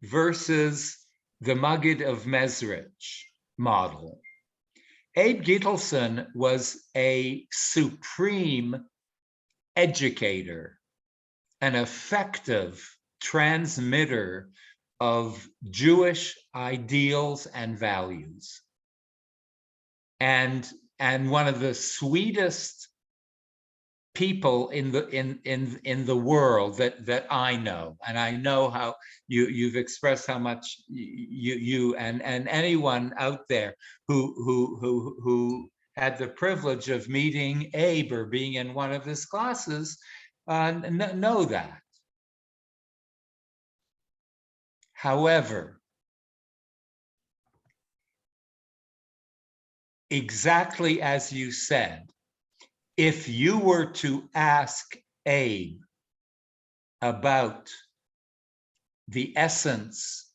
versus the Maggid of Mezrich model. Abe Gittleson was a supreme educator, an effective transmitter of Jewish ideals and values, and one of the sweetest people in the world that I know. And I know how you've expressed how much you and anyone out there who had the privilege of meeting Abe or being in one of his classes know that. However, exactly as you said, if you were to ask Abe about the essence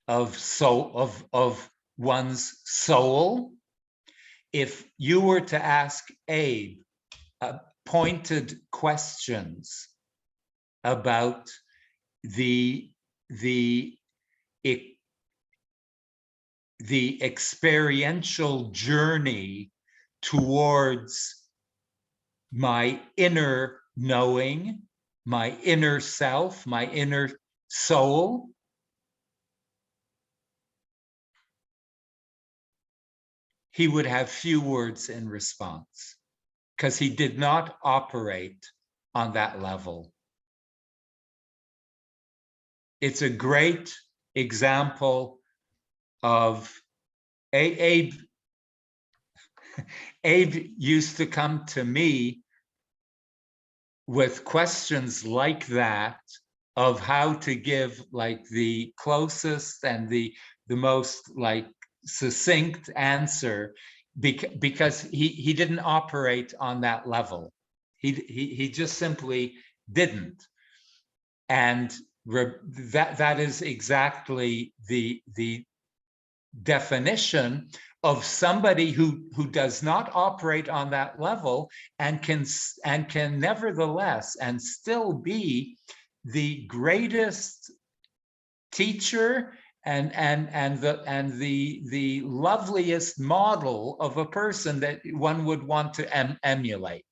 of one's soul, if you were to ask Abe pointed questions about the experiential journey towards my inner knowing, my inner self, my inner soul, he would have few words in response, because he did not operate on that level. It's a great example of Abe. Abe used to come to me with questions like that, of how to give like the closest and the most like succinct answer, because he didn't operate on that level. He just simply didn't. And that is exactly the definition of somebody who does not operate on that level and can nevertheless and still be the greatest teacher and the loveliest model of a person that one would want to emulate.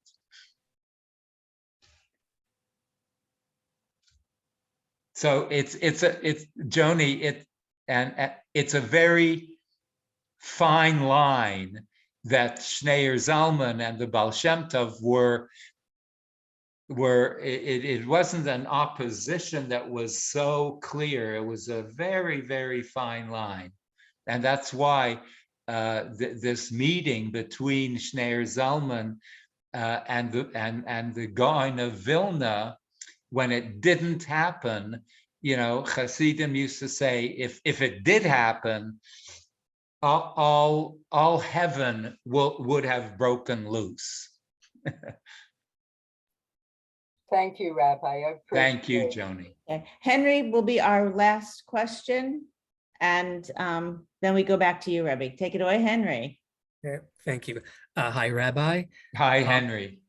So it's Joni, it's a very fine line that Shneur, Zalman, and the Baal Shem Tov it wasn't an opposition that was so clear. It was a very, very fine line. And that's why this meeting between Shneur Zalman and the Gaon of Vilna, when it didn't happen, Hasidim used to say, if it did happen, all heaven would have broken loose. Thank you, Rabbi. I Thank you, appreciate it. Joni. Okay. Henry will be our last question. And then we go back to you, Rabbi. Take it away, Henry. Yeah, thank you. Hi, Rabbi. Hi, Henry.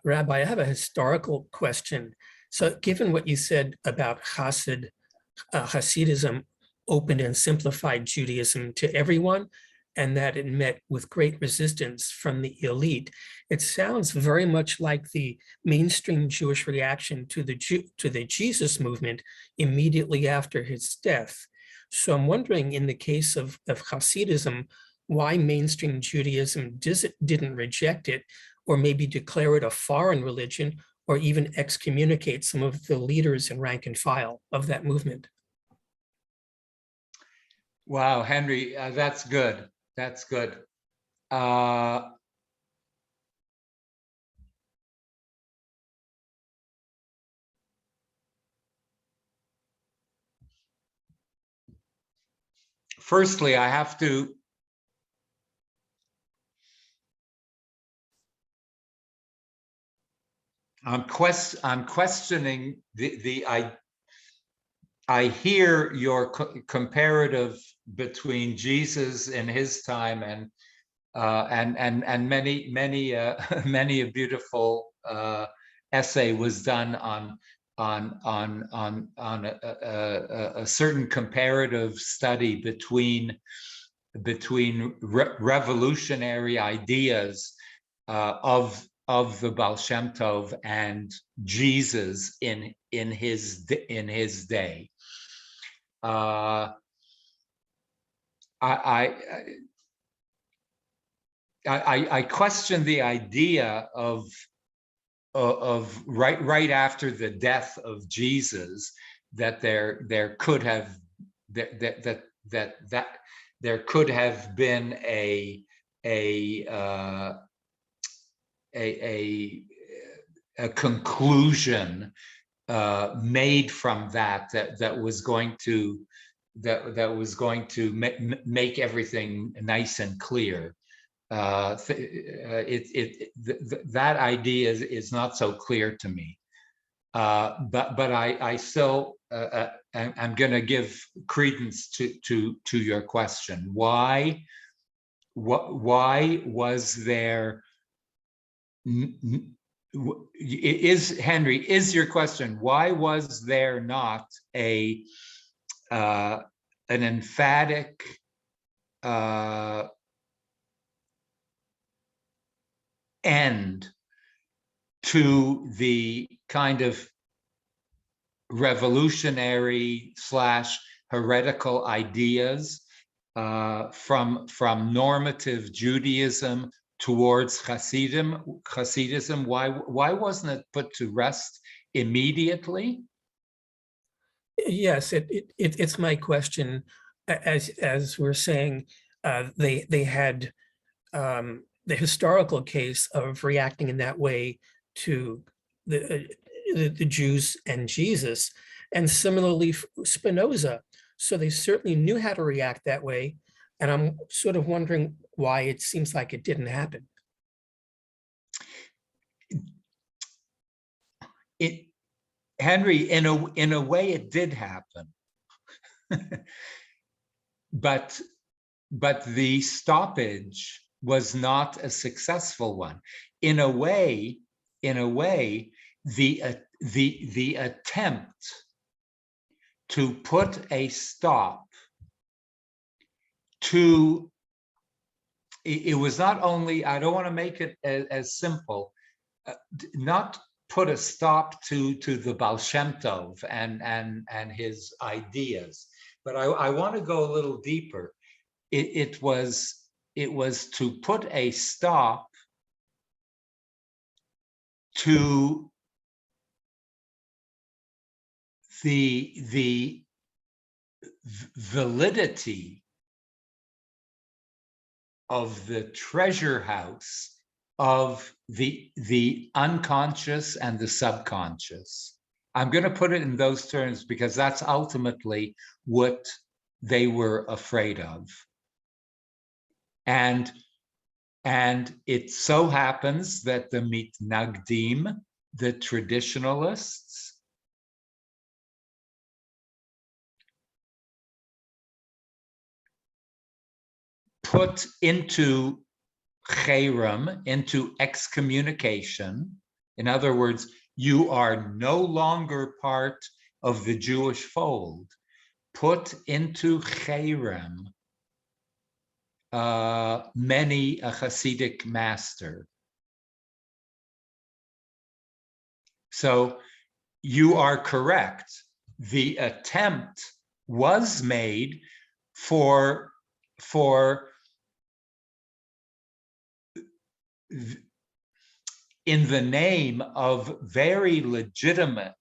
Rabbi, I have a historical question. So given what you said about Hasidism opened and simplified Judaism to everyone, and that it met with great resistance from the elite, it sounds very much like the mainstream Jewish reaction to the Jesus movement immediately after his death. So I'm wondering, in the case of Hasidism, why mainstream Judaism didn't reject it, or maybe declare it a foreign religion, or even excommunicate some of the leaders and rank and file of that movement. Wow, Henry, that's good. That's good. Firstly, I have to I'm questioning I hear your comparative between Jesus in his time and many many a beautiful essay was done on a certain comparative study between revolutionary ideas of the Baal Shem Tov and Jesus in his day. I question the idea of right after the death of Jesus that there could have that there could have been a conclusion made from that was going to make everything nice and clear. That idea is not so clear to me, but I still I'm going to give credence to your question. Why was there? Is your question, why was there not an emphatic end to the kind of revolutionary / heretical ideas from normative Judaism towards Hasidism? Why wasn't it put to rest immediately? Yes, it's my question. As we're saying, they had the historical case of reacting in that way to the Jews and Jesus, and similarly Spinoza. So they certainly knew how to react that way. And I'm sort of wondering why it seems like it didn't happen. Henry, in a way, it did happen, but the stoppage was not a successful one. In a way, the attempt to put a stop to it was not only, I don't want to make it as simple, not put a stop to the Baal Shem Tov and his ideas, but I want to go a little deeper. It was to put a stop to the validity of the treasure house of the unconscious and the subconscious. I'm going to put it in those terms because that's ultimately what they were afraid of. And it so happens that the mitnagdim, the traditionalists, put into cherem, into excommunication. In other words, you are no longer part of the Jewish fold. Put into cherem many a Hasidic master. So you are correct. The attempt was made for in the name of very legitimate,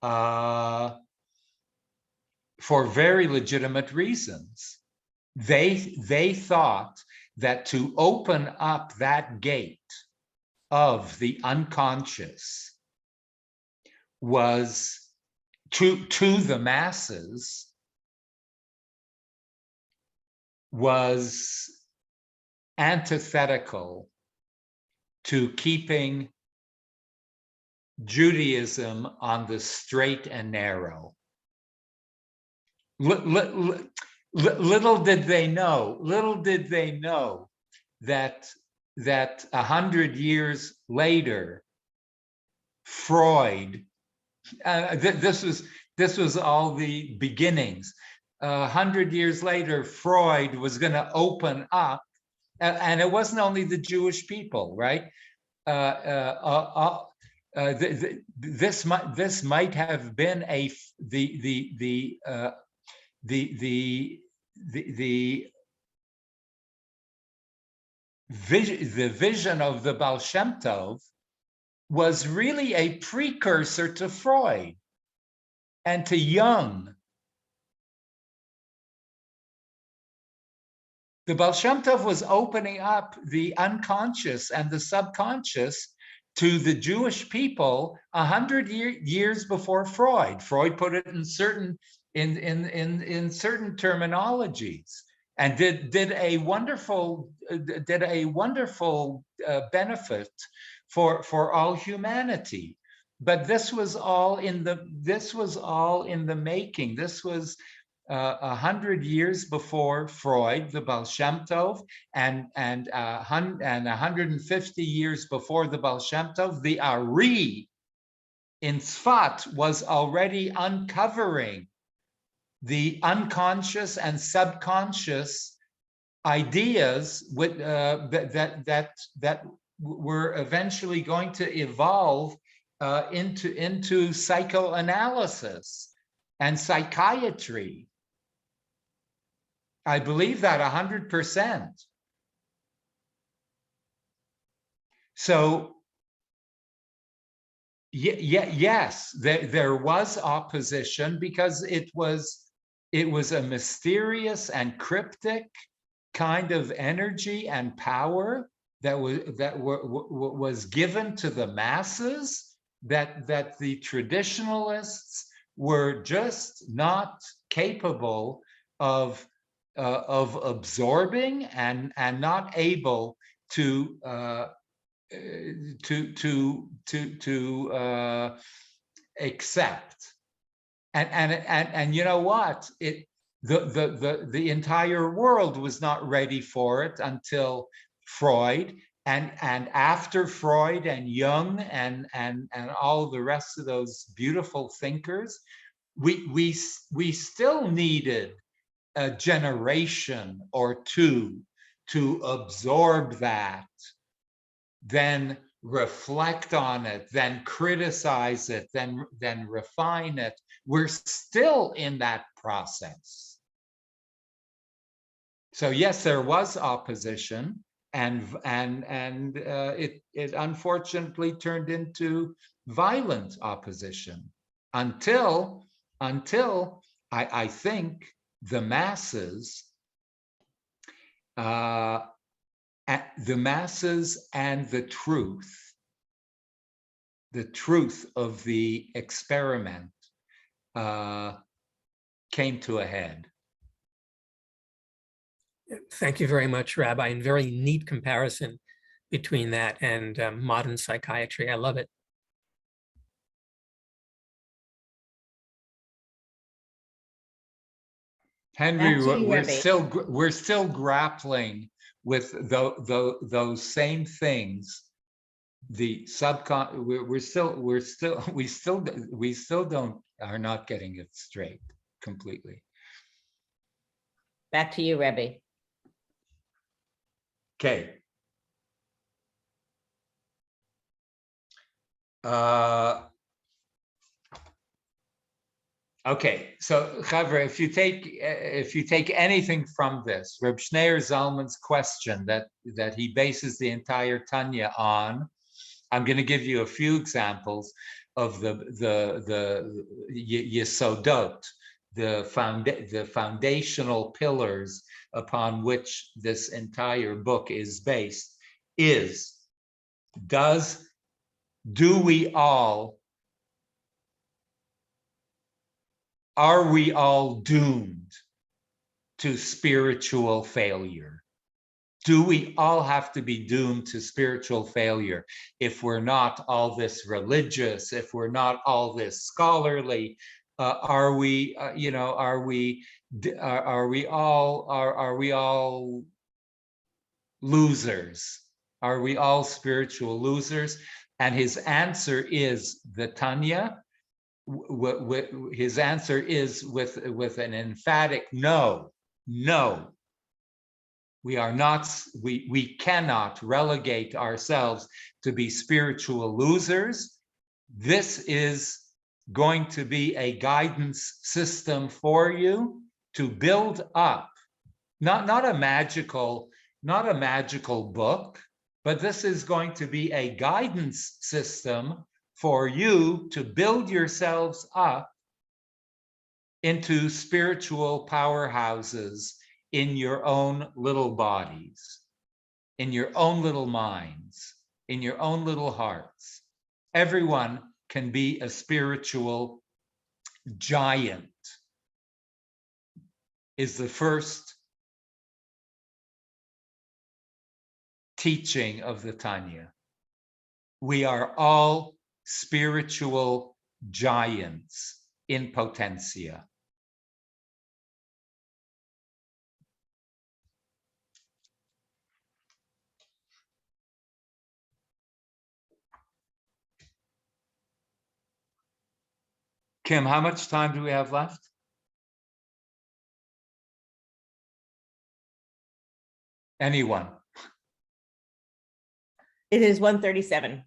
for very legitimate reasons. They thought that to open up that gate of the unconscious was to the masses was antithetical to keeping Judaism on the straight and narrow. Little did they know that 100 years later, Freud, this was all the beginnings. 100 years later, Freud was going to open up, and it wasn't only the Jewish people, right? This might have been the vision of the Baal Shem Tov was really a precursor to Freud and to Jung. The Baal Shem Tov was opening up the unconscious and the subconscious to the Jewish people 100 years before Freud. Freud put it in certain terminologies and did a wonderful benefit for all humanity. But this was all in the making. This was 100 years before Freud, the Baal Shem Tov, and 150 years before the Baal Shem Tov, the Ari in Tzfat was already uncovering the unconscious and subconscious ideas that were eventually going to evolve into psychoanalysis and psychiatry. I believe that 100%. So, yes, there was opposition because it was a mysterious and cryptic kind of energy and power that was given to the masses that the traditionalists were just not capable of absorbing and not able to accept. And you know what? The entire world was not ready for it until Freud, and after Freud and Jung and all the rest of those beautiful thinkers, we still needed a generation or two to absorb that, then reflect on it, then criticize it, then refine it. We're still in that process. So yes, there was opposition, and it unfortunately turned into violent opposition until I think the masses and the truth of the experiment came to a head. Thank you very much, Rabbi, and very neat comparison between that and modern psychiatry. I love it. Henry, Rabbi. we're still grappling with those same things. The we still are not getting it straight completely. Back to you, Rabbi. Okay. Okay, so Chavre, if you take anything from this, Reb Shneur Zalman's question that he bases the entire Tanya on, I'm going to give you a few examples of the Yesodot, the foundational pillars upon which this entire book is based. Are we all doomed to spiritual failure? Do we all have to be doomed to spiritual failure if we're not all this religious, if we're not all this scholarly? Are we all losers? Are we all spiritual losers? And his answer is the Tanya. His answer is with an emphatic no. We are not. We cannot relegate ourselves to be spiritual losers. This is going to be a guidance system for you to build up, not a magical book, but this is going to be a guidance system for you to build yourselves up into spiritual powerhouses in your own little bodies, in your own little minds, in your own little hearts. Everyone can be a spiritual giant, is the first teaching of the Tanya. We are all spiritual giants in potentia. Kim, how much time do we have left? Anyone? It is 1:37.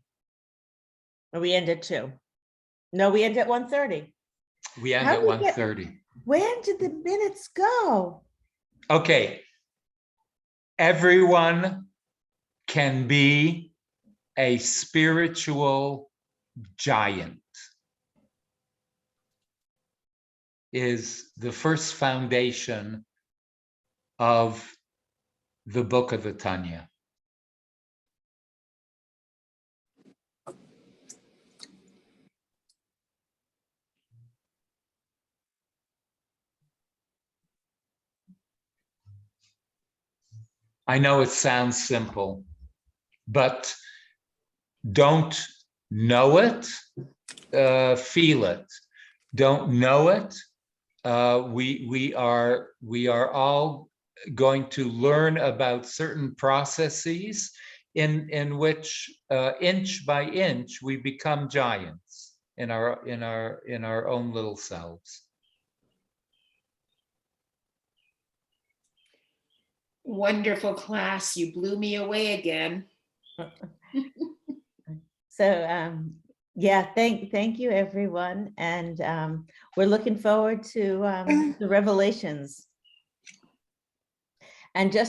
We end at 2. No, we end at 1:30. We end at 1:30. When did the minutes go? Okay. Everyone can be a spiritual giant. Is the first foundation of the book of the Tanya. I know it sounds simple, but don't know it, feel it. Don't know it. We are all going to learn about certain processes in which inch by inch we become giants in our own little selves. Wonderful class. You blew me away again. So, yeah, thank you, everyone. And we're looking forward to the revelations. And just